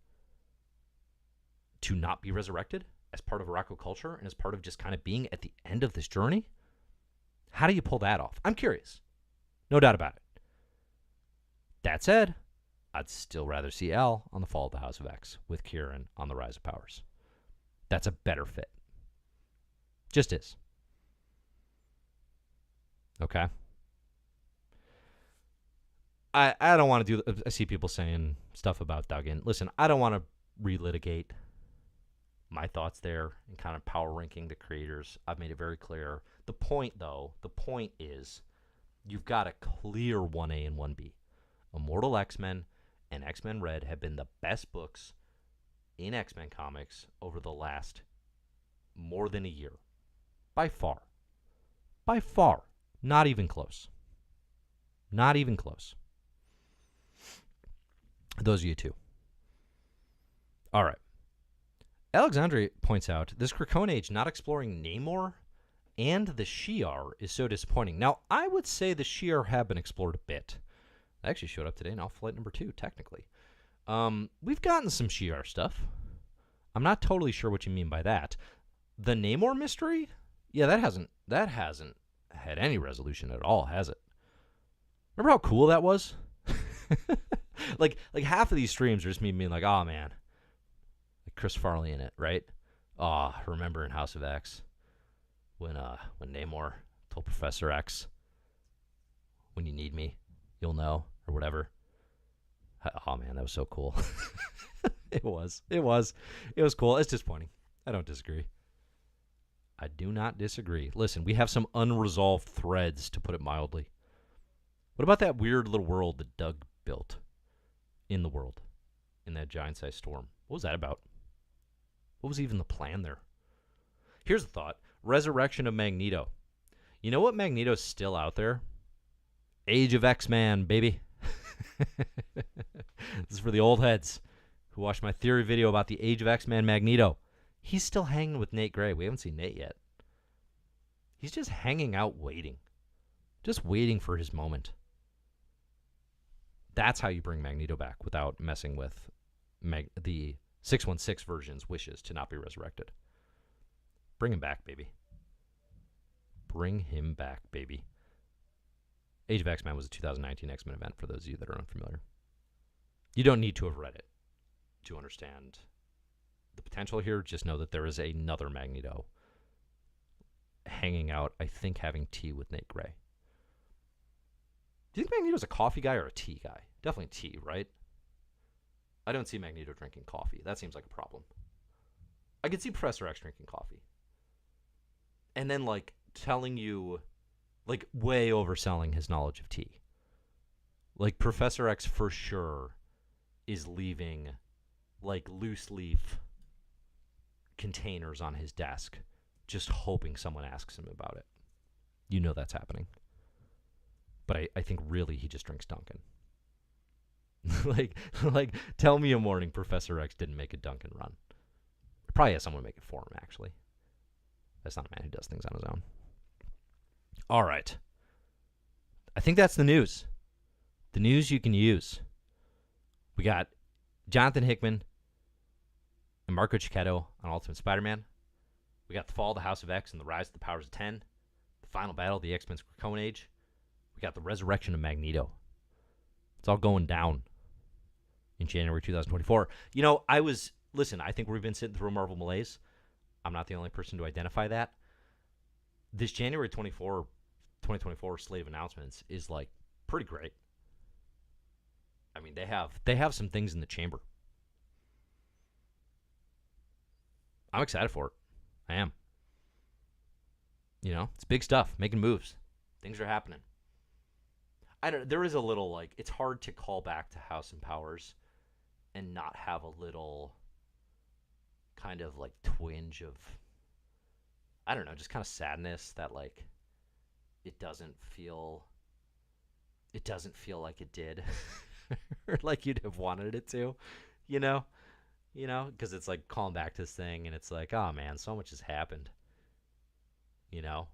to not be resurrected as part of Araco culture and as part of just kind of being at the end of this journey? How do you pull that off? I'm curious. No doubt about it. That said, I'd still rather see Al on the Fall of the House of X with Kieron on the Rise of Powers. That's a better fit. Just is. Okay? I don't want to do... I see people saying stuff about Duggan. Listen, I don't want to relitigate my thoughts there and kind of power ranking the creators. I've made it very clear. The point is you've got a clear 1A and 1B. Immortal X-Men and X-Men Red have been the best books in X-Men comics over the last more than a year. By far. By far. Not even close. Not even close. Those are you two. All right. Alexandre points out this Krakoan age not exploring Namor and the Shi'ar is so disappointing. Now, I would say the Shi'ar have been explored a bit. They actually showed up today in Alpha Flight number 2, technically. We've gotten some Shi'ar stuff. I'm not totally sure what you mean by that. The Namor mystery? Yeah, that hasn't had any resolution at all, has it? Remember how cool that was? like half of these streams are just me being like, oh man, like Chris Farley in it, right? Oh, remember in House of X. when Namor told Professor X, when you need me, you'll know, or whatever. Oh man, that was so cool. It was cool. It's disappointing. I don't disagree. I do not disagree. Listen, we have some unresolved threads, to put it mildly. What about that weird little world that Doug built in the world, in that giant-sized storm? What was that about? What was even the plan there? Here's the thought. Resurrection of Magneto. You know what Magneto's still out there? Age of X-Man, baby. This is for the old heads who watched my theory video about the Age of X-Man Magneto. He's still hanging with Nate Gray. We haven't seen Nate yet. He's just hanging out waiting. Just waiting for his moment. That's how you bring Magneto back without messing with the 616 version's wishes to not be resurrected. Bring him back, baby. Bring him back, baby. Age of X-Men was a 2019 X-Men event, for those of you that are unfamiliar. You don't need to have read it to understand the potential here. Just know that there is another Magneto hanging out, I think, having tea with Nate Gray. Do you think Magneto's a coffee guy or a tea guy? Definitely tea, right? I don't see Magneto drinking coffee. That seems like a problem. I could see Professor X drinking coffee. And then, like, telling you, like, way overselling his knowledge of tea. Like, Professor X for sure is leaving, like, loose leaf containers on his desk, just hoping someone asks him about it. You know that's happening. But I think really he just drinks Duncan. like, tell me a morning Professor X didn't make a Duncan run. Probably has someone make it for him, actually. That's not a man who does things on his own. All right. I think that's the news. The news you can use. We got Jonathan Hickman and Marco Chechetto on Ultimate Spider-Man. We got the fall of the House of X and the rise of the powers of 10. The final battle of the X-Men's Krakoan Age. We got the resurrection of Magneto. It's all going down in January 2024. You know, I think we've been sitting through a Marvel malaise. I'm not the only person to identify that. This January 2024 slate of announcements is, like, pretty great. I mean, they have some things in the chamber. I'm excited for it. I am. You know, it's big stuff, making moves. Things are happening. There is a little, like, it's hard to call back to House and Powers and not have a little kind of, like, twinge of, I don't know, just kind of sadness that, like, it doesn't feel like it did or like you'd have wanted it to, you know, because it's like calling back to this thing and it's like, oh man, so much has happened. You know,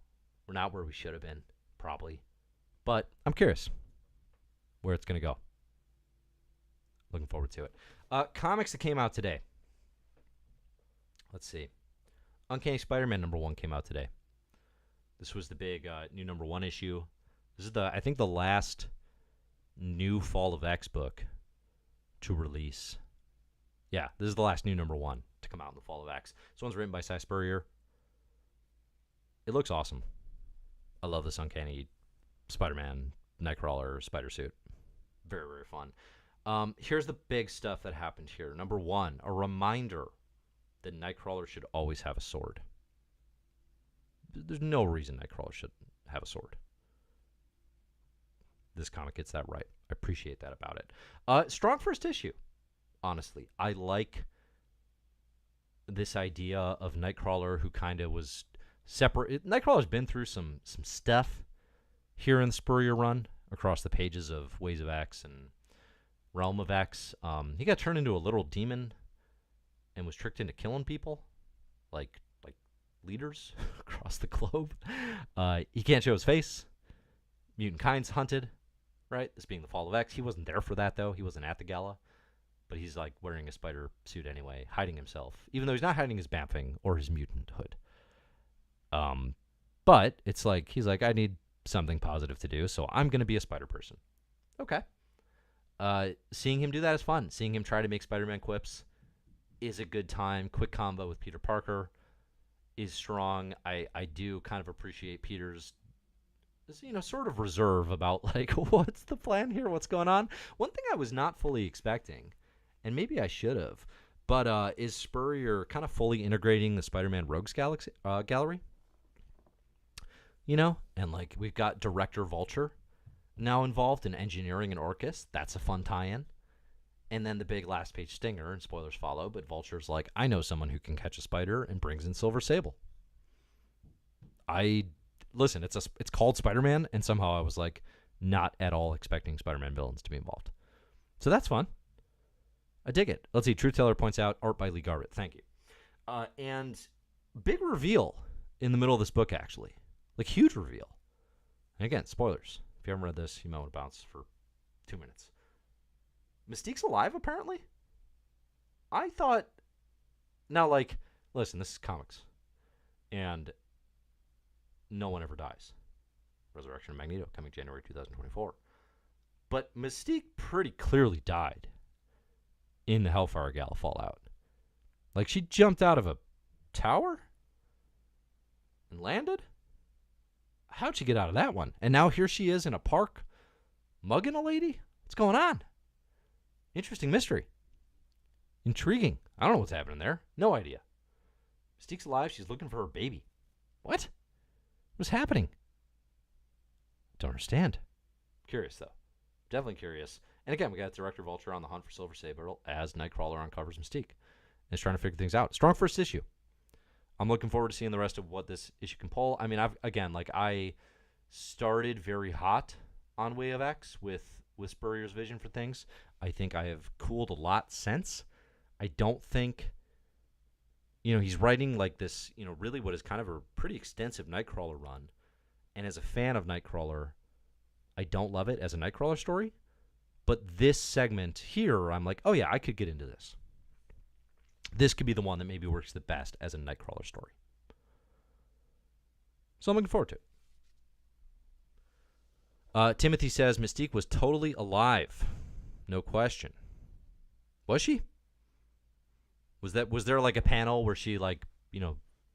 we're not where we should have been, probably. But I'm curious where it's going to go. Looking forward to it. Comics that came out today. Let's see. Uncanny Spider-Man #1 came out today. This was the big new #1 issue. This is I think the last new Fall of X book to release. Yeah, this is the last new #1 to come out in the Fall of X. This one's written by Cy Spurrier. It looks awesome. I love this Uncanny Spider-Man, Nightcrawler, spider suit. Very, very fun. Here's the big stuff that happened here. #1, a reminder that Nightcrawler should always have a sword. There's no reason Nightcrawler should have a sword. This comic gets that right. I appreciate that about it. Strong first issue, honestly. I like this idea of Nightcrawler who kind of was separate. Nightcrawler's been through some stuff here in the Spurrier run across the pages of Ways of X and Realm of X. He got turned into a literal demon and was tricked into killing people, like leaders across the globe. He can't show his face. Mutant kind's hunted, right? This being the Fall of X. He wasn't there for that, though. He wasn't at the gala. But he's, like, wearing a spider suit anyway, hiding himself, even though he's not hiding his bamfing or his mutant hood. But it's like, he's like, I need something positive to do, so I'm going to be a spider person. Okay. Seeing him do that is fun. Seeing him try to make Spider-Man quips is a good time. Quick combo with Peter Parker. is strong. I do kind of appreciate Peter's, sort of reserve about, like, what's the plan here? What's going on? One thing I was not fully expecting, and maybe I should have, but is Spurrier kind of fully integrating the Spider-Man Rogues Gallery? And, like, we've got Director Vulture now involved in engineering and Orcus. That's a fun tie-in. And then the big last page stinger, and spoilers follow, but Vulture's like, I know someone who can catch a spider, and brings in Silver Sable. Listen, it's called Spider-Man, and somehow I was like not at all expecting Spider-Man villains to be involved. So that's fun. I dig it. Let's see. Truth Teller points out art by Lee Garrett. Thank you. And big reveal in the middle of this book, actually. Like, huge reveal. And again, spoilers. If you haven't read this, you might want to bounce for 2 minutes. Mystique's alive, apparently? I thought... Now, like, listen, this is comics. And no one ever dies. Resurrection of Magneto, coming January 2024. But Mystique pretty clearly died in the Hellfire Gala fallout. Like, she jumped out of a tower and landed? How'd she get out of that one? And now here she is in a park mugging a lady? What's going on? Interesting mystery. Intriguing. I don't know what's happening there. No idea. Mystique's alive. She's looking for her baby. What? What's happening? Don't understand. Curious, though. Definitely curious. And again, we got Director Vulture on the hunt for Silver Sable as Nightcrawler uncovers Mystique. And is trying to figure things out. Strong first issue. I'm looking forward to seeing the rest of what this issue can pull. I mean, I started very hot on Way of X with Spurrier's vision for things. I think I have cooled a lot since. I don't think, he's writing like this, really what is kind of a pretty extensive Nightcrawler run. And as a fan of Nightcrawler, I don't love it as a Nightcrawler story. But this segment here, I'm like, oh yeah, I could get into this. This could be the one that maybe works the best as a Nightcrawler story. So I'm looking forward to it. Timothy says Mystique was totally alive. No question. Was she? Was there like a panel where she, like,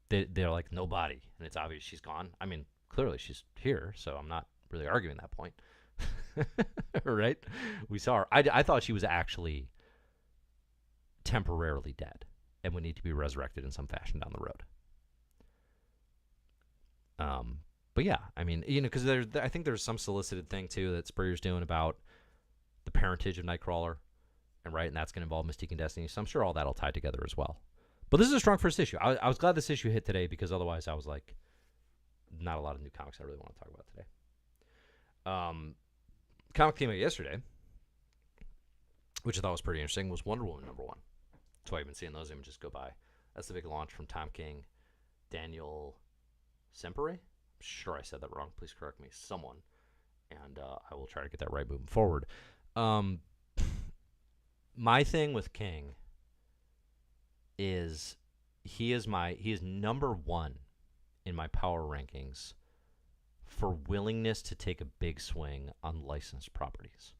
they're like, no body, and it's obvious she's gone? I mean, clearly she's here, so I'm not really arguing that point. Right? We saw her. I thought she was actually temporarily dead and would need to be resurrected in some fashion down the road. But yeah, I mean, because I think there's some solicited thing too that Spurrier's doing about the parentage of Nightcrawler, and that's going to involve Mystique and Destiny. So I'm sure all that'll tie together as well. But this is a strong first issue. I was glad this issue hit today, because otherwise I was like, not a lot of new comics I really want to talk about today. Comic came out yesterday, which I thought was pretty interesting, was Wonder Woman #1. That's why I've been seeing those images go by. That's the big launch from Tom King, Daniel Sempere. I'm sure I said that wrong. Please correct me, someone. And I will try to get that right moving forward. My thing with King is he is #1 in my power rankings for willingness to take a big swing on licensed properties.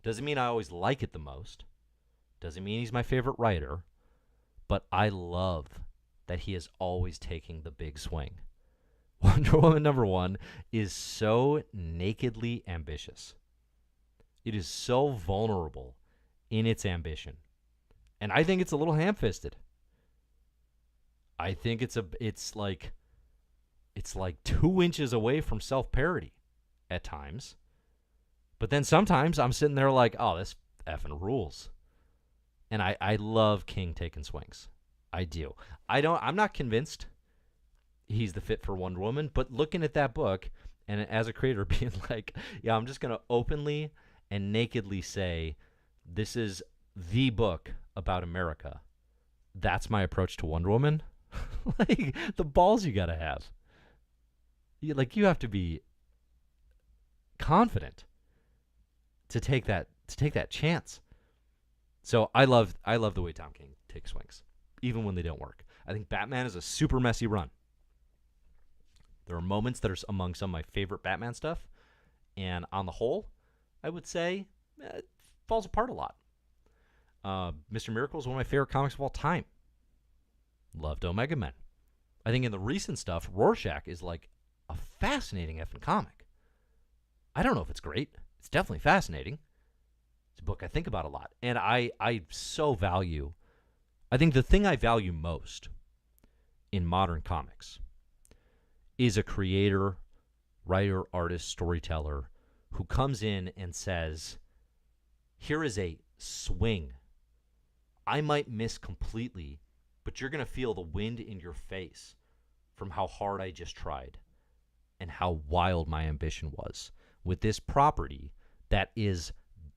Doesn't mean I always like it the most. Doesn't mean he's my favorite writer. But I love that he is always taking the big swing. Wonder Woman #1 is so nakedly ambitious. It is so vulnerable in its ambition. And I think it's a little ham-fisted. I think it's like 2 inches away from self-parody at times. But then sometimes I'm sitting there like, oh, this effing rules. And I love King taking swings. I do. I'm not convinced he's the fit for Wonder Woman, but looking at that book and as a creator being like, yeah, I'm just going to openly and nakedly say this is the book about America. That's my approach to Wonder Woman. Like, the balls you got to have. You have to be confident to take that chance. So I love the way Tom King takes swings, even when they don't work. I think Batman is a super messy run. There are moments that are among some of my favorite Batman stuff, and on the whole, I would say it falls apart a lot. Mr. Miracle is one of my favorite comics of all time. Loved Omega Men. I think in the recent stuff, Rorschach is like a fascinating effing comic. I don't know if it's great. It's definitely fascinating. It's a book I think about a lot. And I so value, I think the thing I value most in modern comics is a creator, writer, artist, storyteller who comes in and says, here is a swing. I might miss completely, but you're going to feel the wind in your face from how hard I just tried and how wild my ambition was with this property that is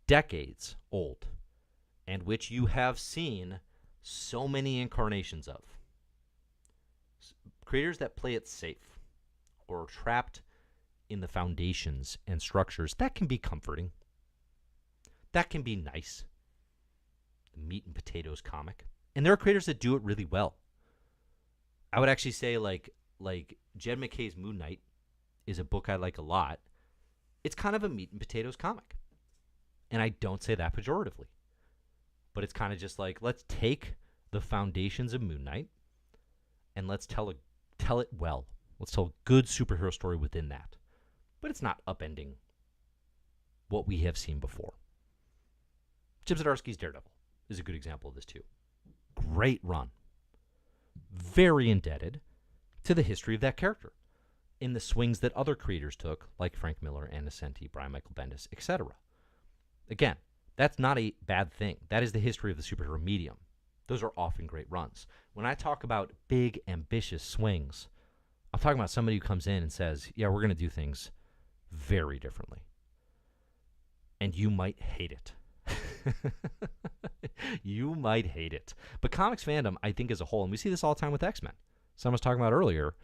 decades old and which you have seen so many incarnations of. Creators that play it safe or are trapped in the foundations and structures, that can be comforting. That can be nice. The meat and potatoes comic. And there are creators that do it really well. I would actually say like Jed McKay's Moon Knight is a book I like a lot. It's kind of a meat and potatoes comic. And I don't say that pejoratively. But it's kind of just like, let's take the foundations of Moon Knight and let's tell it well. Let's tell a good superhero story within that. But it's not upending what we have seen before. Chip Zdarsky's Daredevil is a good example of this too. Great run. Very indebted to the history of that character in the swings that other creators took, like Frank Miller, Ann Nocenti, Brian Michael Bendis, etc. Again, that's not a bad thing. That is the history of the superhero medium. Those are often great runs. When I talk about big, ambitious swings, I'm talking about somebody who comes in and says, yeah, we're going to do things very differently. And you might hate it. You might hate it. But comics fandom, I think as a whole, and we see this all the time with X-Men. Someone was talking about earlier,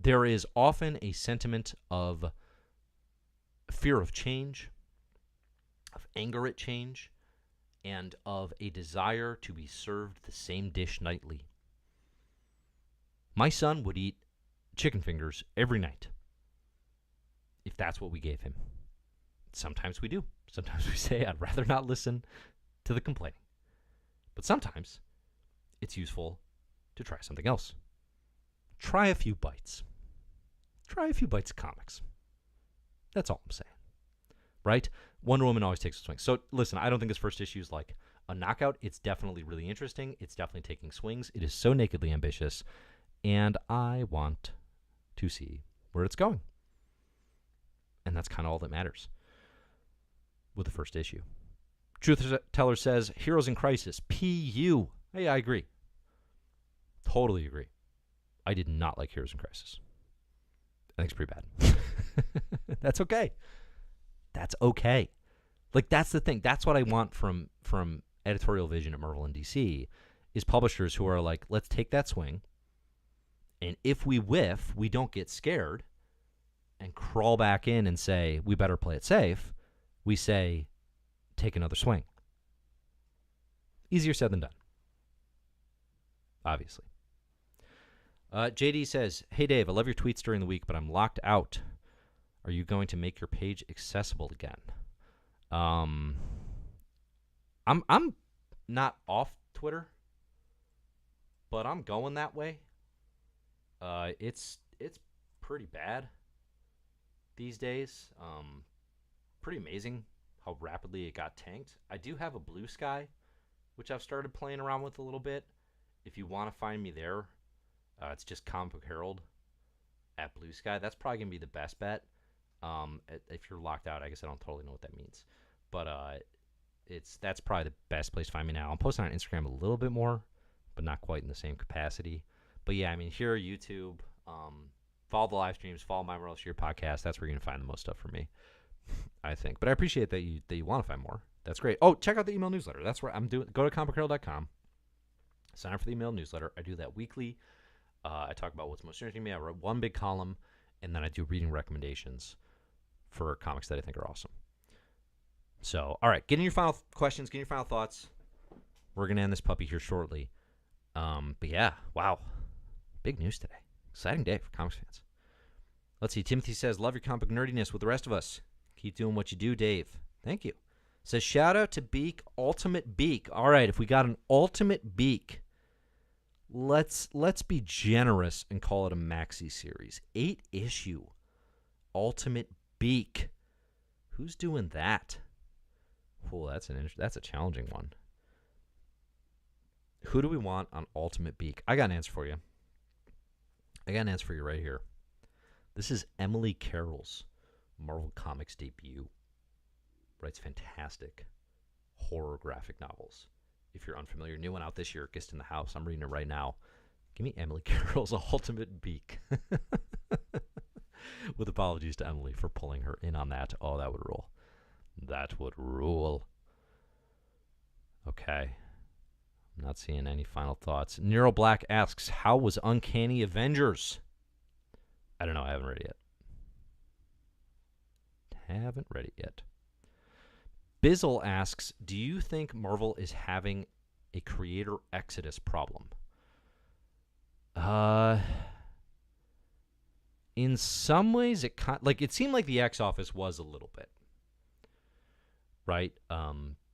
there is often a sentiment of fear of change, of anger at change, and of a desire to be served the same dish nightly. My son would eat chicken fingers every night if that's what we gave him. Sometimes we do. Sometimes we say, I'd rather not listen to the complaining. But sometimes it's useful to try something else. Try a few bites. Try a few bites of comics. That's all I'm saying. Right? Wonder Woman always takes a swing. So listen, I don't think this first issue is like a knockout. It's definitely really interesting. It's definitely taking swings. It is so nakedly ambitious. And I want to see where it's going. And that's kind of all that matters with the first issue. Truth Teller says, Heroes in Crisis, PU. Hey, I agree. Totally agree. I did not like Heroes in Crisis. I think it's pretty bad. That's okay. That's okay. Like, that's the thing. That's what I want from editorial vision at Marvel and DC, is publishers who are like, let's take that swing, and if we whiff, we don't get scared and crawl back in and say, we better play it safe. We say, take another swing. Easier said than done. Obviously. JD says, hey Dave, I love your tweets during the week, but I'm locked out. Are you going to make your page accessible again? I'm not off Twitter, but I'm going that way. It's pretty bad these days. Pretty amazing how rapidly it got tanked. I do have a Blue Sky, which I've started playing around with a little bit. If you want to find me there, it's just Comic Book Herald at Blue Sky. That's probably going to be the best bet. If you're locked out, I guess I don't totally know what that means. But that's probably the best place to find me now. I'm posting on Instagram a little bit more, but not quite in the same capacity. But yeah, I mean, here, YouTube, follow the live streams, follow my World Share podcast. That's where you're going to find the most stuff from me, I think. But I appreciate that you want to find more. That's great. Oh, check out the email newsletter. That's where I'm doing. Go to comicbookherald.com. Sign up for the email newsletter. I do that weekly. I talk about what's most interesting to me. I wrote one big column, and then I do reading recommendations for comics that I think are awesome. So, all right, get in your final questions, get in your final thoughts. We're going to end this puppy here shortly. But yeah, wow. Big news today. Exciting day for comics fans. Let's see. Timothy says, love your comic book nerdiness with the rest of us. Keep doing what you do, Dave. Thank you. Says, shout out to Beak, Ultimate Beak. All right, if we got an Ultimate Beak, let's be generous and call it a maxi series. 8-issue Ultimate Beak. Who's doing that? Oh, that's a challenging one. Who do we want on Ultimate Beak? I got an answer for you. Right here. This is Emily Carroll's Marvel Comics debut. Writes fantastic horror graphic novels. If you're unfamiliar, new one out this year, Gist in the House. I'm reading it right now. Give me Emily Carroll's Ultimate Beak. With apologies to Emily for pulling her in on that. Oh, that would rule. That would rule. Okay. I'm not seeing any final thoughts. Nero Black asks, how was Uncanny Avengers? I don't know. I haven't read it yet. Bizzle asks, do you think Marvel is having a creator exodus problem? In some ways, it seemed like the X Office was a little bit, right?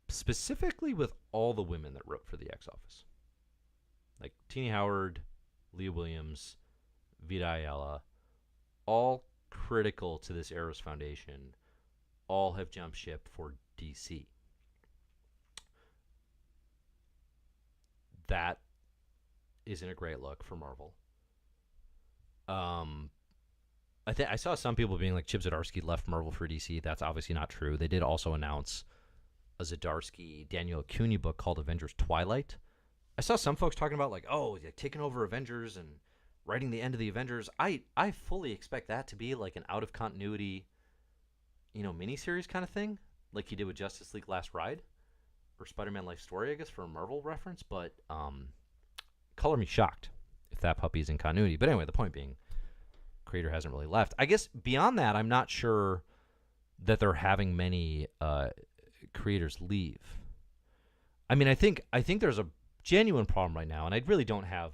Specifically with all the women that wrote for the X Office, like Tini Howard, Leah Williams, Vita Ayala, all critical to this Eros Foundation, all have jumped ship for DC. That isn't a great look for Marvel. I saw some people being like Chip Zdarsky left Marvel for DC. That's obviously not true. They did also announce a Zdarsky Daniel Acuna book called Avengers Twilight. I saw some folks talking about like, oh, they're taking over Avengers and writing the end of the Avengers. I fully expect that to be like an out of continuity, miniseries kind of thing, like he did with Justice League Last Ride or Spider-Man Life Story, I guess, for a Marvel reference. But color me shocked if that puppy's in continuity. But anyway, the point being, creator hasn't really left. I guess beyond that, I'm not sure that they're having many creators leave. I mean, I think there's a genuine problem right now, and I really don't have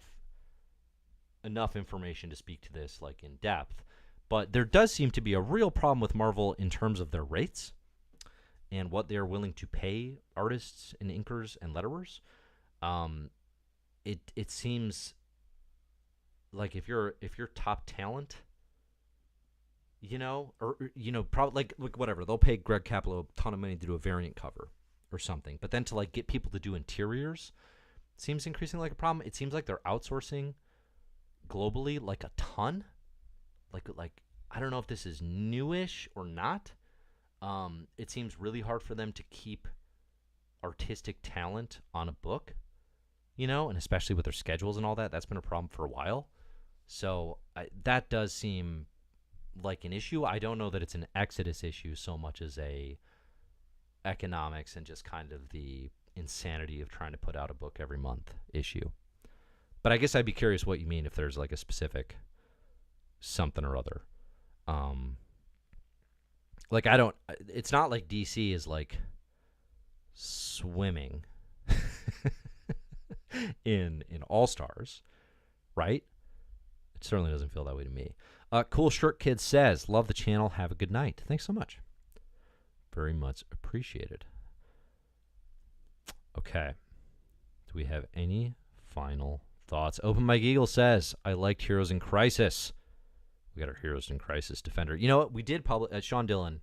enough information to speak to this like in depth, but there does seem to be a real problem with Marvel in terms of their rates and what they're willing to pay artists and inkers and letterers. It seems like if you're top talent, probably like whatever, they'll pay Greg Capullo a ton of money to do a variant cover or something, but then to like get people to do interiors seems increasingly like a problem. It seems like they're outsourcing globally like a ton. Like I don't know if this is newish or not. It seems really hard for them to keep artistic talent on a book, and especially with their schedules and all that. That's been a problem for a while. So that does seem like an issue. I don't know that it's an exodus issue so much as a economics and just kind of the insanity of trying to put out a book every month issue. But I guess I'd be curious what you mean if there's like a specific something or other. It's not like DC is like swimming in All-Stars, right? It certainly doesn't feel that way to me. Cool Shirt Kid says, love the channel. Have a good night. Thanks so much. Very much appreciated. Okay. Do we have any final thoughts? Open Mike Eagle says, I liked Heroes in Crisis. We got our Heroes in Crisis defender. You know what? We did publish, Sean Dillon,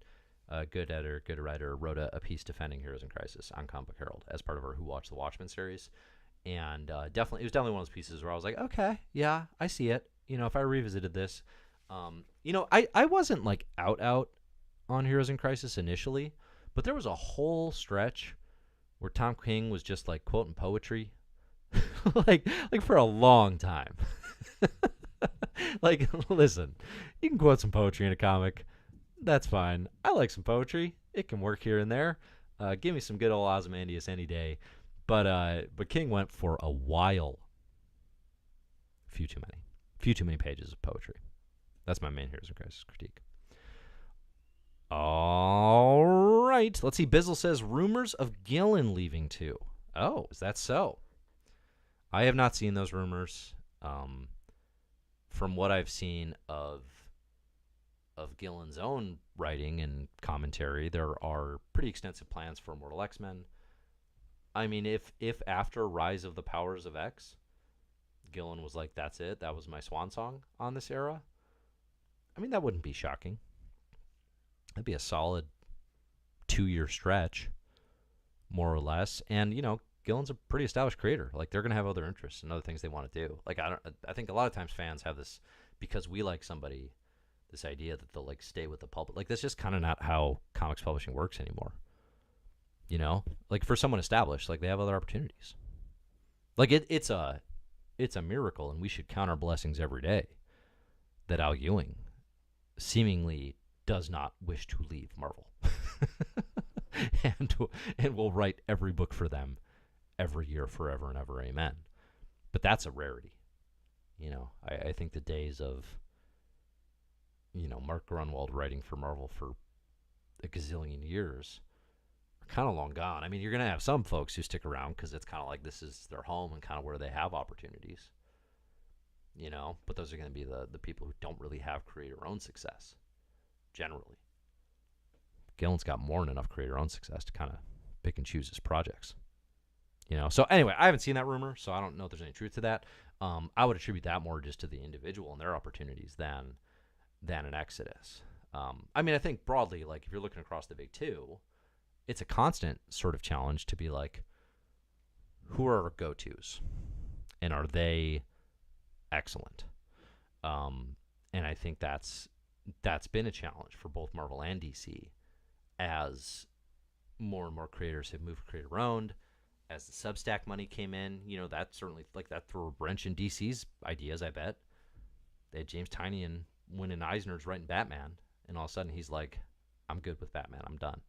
good editor, good writer, wrote a piece defending Heroes in Crisis on Comic Book Herald as part of our Who Watched the Watchmen series. And it was definitely one of those pieces where I was like, okay, yeah, I see it. If I revisited this, I wasn't like out on Heroes in Crisis initially, but there was a whole stretch where Tom King was just like quoting poetry, like for a long time. Like, listen, you can quote some poetry in a comic. That's fine. I like some poetry. It can work here and there. Give me some good old Ozymandias any day. But King went for a while. Few too many pages of poetry. That's my main Heroes in Crisis critique. All right. Let's see. Bizzle says, rumors of Gillen leaving too. Oh, is that so? I have not seen those rumors. From what I've seen of Gillen's own writing and commentary, there are pretty extensive plans for Immortal X-Men. I mean, if after Rise of the Powers of X, Gillen was like, that's it. That was my swan song on this era. I mean, that wouldn't be shocking. That'd be a solid 2-year stretch, more or less. And, Gillen's a pretty established creator. Like, they're going to have other interests and other things they want to do. Like, I think a lot of times fans have this, because we like somebody, this idea that they'll, like, stay with the public. Like, that's just kind of not how comics publishing works anymore. Like, for someone established, like, they have other opportunities. Like, it's a miracle, and we should count our blessings every day that Al Ewing seemingly does not wish to leave Marvel. and will write every book for them every year, forever and ever, amen. But that's a rarity. I think the days of, Mark Grunwald writing for Marvel for a gazillion years are kind of long gone. I mean, you're going to have some folks who stick around because it's kind of like this is their home and kind of where they have opportunities. But those are going to be the people who don't really have creator-owned success, generally. Gillen's got more than enough creator-owned success to kind of pick and choose his projects. So anyway, I haven't seen that rumor, so I don't know if there's any truth to that. I would attribute that more just to the individual and their opportunities than an exodus. I mean, I think broadly, like, if you're looking across the big two, it's a constant sort of challenge to be like, who are our go-tos? And are they excellent? And I think that's been a challenge for both Marvel and DC as more and more creators have moved creator-owned. As the Substack money came in, that certainly, like, that threw a wrench in DC's ideas, I bet. They had James Tynion and Wynton Eisner's writing Batman, and all of a sudden he's like, I'm good with Batman. I'm done.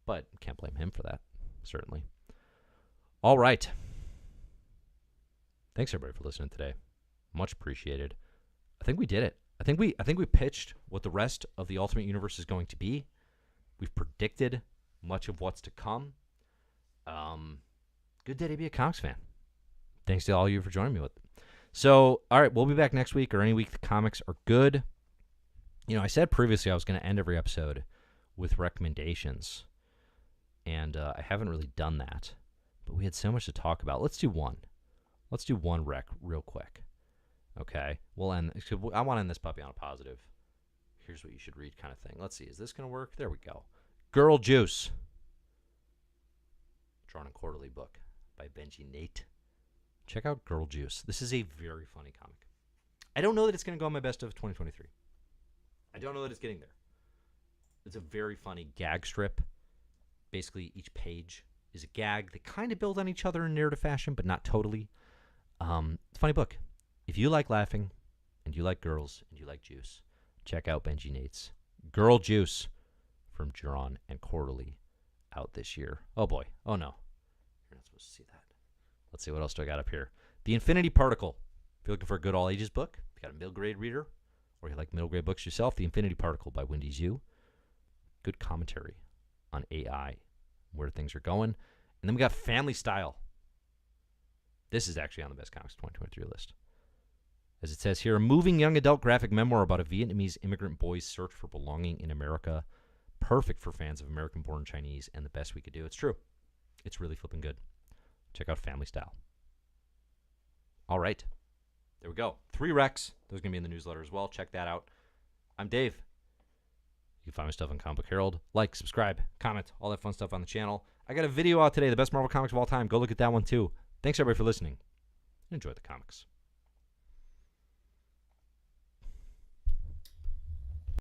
But can't blame him for that, certainly. All right. Thanks, everybody, for listening today. Much appreciated. I think we did it. I think we pitched what the rest of the Ultimate Universe is going to be. We've predicted much of what's to come. Good day to be a comics fan. Thanks to all of you for joining me with it. So, all right, we'll be back next week or any week the comics are good. I said previously I was going to end every episode with recommendations, and I haven't really done that. But we had so much to talk about. Let's do one. Let's do one rec real quick. Okay? I want to end this puppy on a positive. Here's what you should read kind of thing. Let's see. Is this going to work? There we go. Girl Juice. Drawn and Quarterly book by Benji Nate. Check out Girl Juice. This is a very funny comic. I don't know that it's going to go on my best of 2023. I don't know that it's getting there. It's a very funny gag strip. Basically, each page is a gag. They kind of build on each other in narrative fashion, but not totally. It's a funny book. If you like laughing, and you like girls, and you like juice, check out Benji Nate's Girl Juice from Drawn and Quarterly, out this year. Oh boy. Oh no. You're not supposed to see that. Let's see, what else do I got up here? The Infinity Particle. If you're looking for a good all-ages book, if you got a middle grade reader, or you like middle grade books yourself, The Infinity Particle by Wendy Zhu. Good commentary on AI, where things are going. And then we got Family Style. This is actually on the Best Comics 2023 list. As it says here, a moving young adult graphic memoir about a Vietnamese immigrant boy's search for belonging in America. Perfect for fans of American-born Chinese and the best we could do. It's true. It's really flipping good. Check out Family Style. All right. There we go. 3 recs. Those are going to be in the newsletter as well. Check that out. I'm Dave. You can find my stuff on Comic Book Herald. Like, subscribe, comment, all that fun stuff on the channel. I got a video out today, the best Marvel comics of all time. Go look at that one too. Thanks, everybody, for listening. Enjoy the comics.